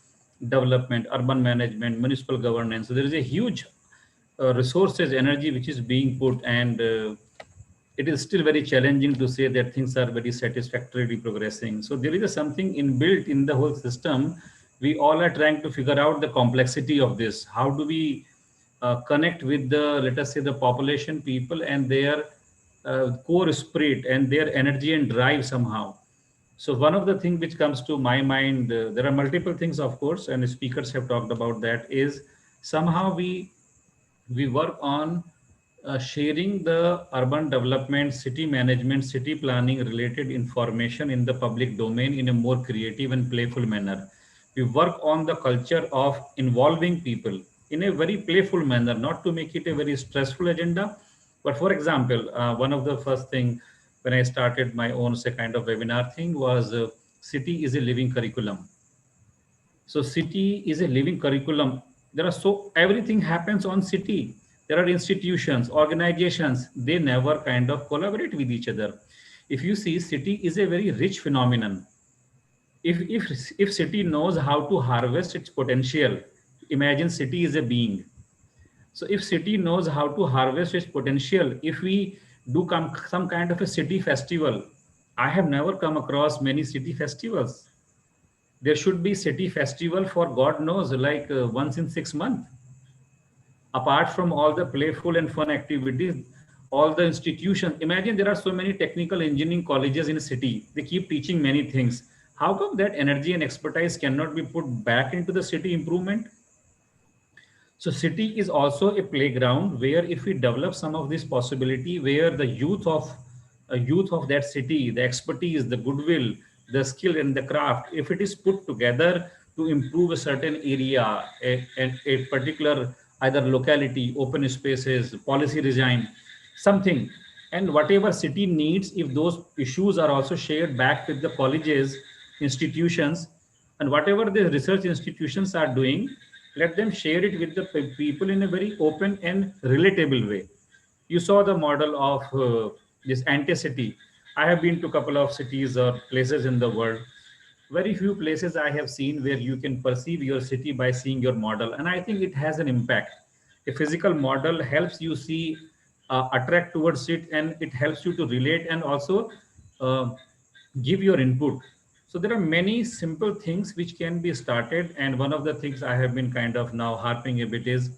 Speaker 4: development, urban management, municipal governance. So there is a huge resources, energy which is being put, and it is still very challenging to say that things are very satisfactorily progressing. So there is something inbuilt in the whole system. We all are trying to figure out the complexity of this. How do we connect with the, let us say, the population, people, and their core spirit and their energy and drive somehow. So one of the things which comes to my mind, there are multiple things, of course, and speakers have talked about that, is somehow we work on sharing the urban development, city management, city planning related information in the public domain in a more creative and playful manner. We work on the culture of involving people in a very playful manner, not to make it a very stressful agenda. But for example, one of the first thing when I started my own kind of webinar thing was city is a living curriculum. So city is a living curriculum. Everything happens on city. There are institutions, organizations, they never kind of collaborate with each other. If you see, city is a very rich phenomenon. If city knows how to harvest its potential, imagine city is a being. So if city knows how to harvest its potential, if we do some kind of a city festival, I have never come across many city festivals. There should be city festival for God knows, like once in 6 months. Apart from all the playful and fun activities, all the institutions, imagine there are so many technical engineering colleges in a city. They keep teaching many things. How come that energy and expertise cannot be put back into the city improvement? So city is also a playground where if we develop some of this possibility, where the youth of that city, the expertise, the goodwill, the skill and the craft, if it is put together to improve a certain area, a particular either locality, open spaces, policy design, something, and whatever city needs, if those issues are also shared back with the colleges, institutions, and whatever the research institutions are doing, let them share it with the people in a very open and relatable way. You saw the model of this anti-city. I have been to a couple of cities or places in the world. Very few places I have seen where you can perceive your city by seeing your model. And I think it has an impact. A physical model helps you see, attract towards it, and it helps you to relate and also give your input. So there are many simple things which can be started. And one of the things I have been kind of now harping a bit is,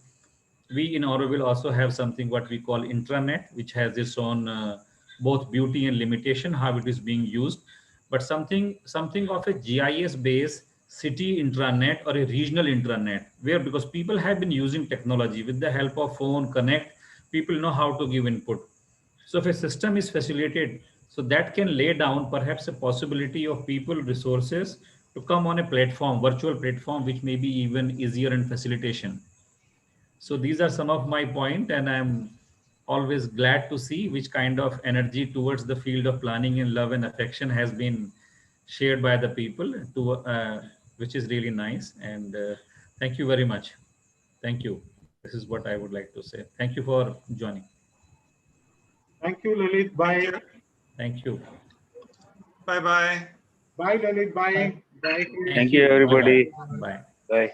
Speaker 4: we in Auroville also have something what we call intranet, which has its own both beauty and limitation, how it is being used. But something of a GIS-based city intranet or a regional intranet, where because people have been using technology with the help of phone, connect, people know how to give input. So if a system is facilitated, so that can lay down perhaps a possibility of people, resources to come on a platform, virtual platform, which may be even easier in facilitation. So these are some of my points, and I'm always glad to see which kind of energy towards the field of planning and love and affection has been shared by the people, which is really nice. And thank you very much. Thank you. This is what I would like to say. Thank you for joining.
Speaker 5: Thank you, Lalit. Bye.
Speaker 4: Thank you.
Speaker 1: Bye-bye.
Speaker 5: Bye, Lalit. Bye. Bye.
Speaker 2: Thank you, everybody.
Speaker 4: Bye.
Speaker 2: Bye.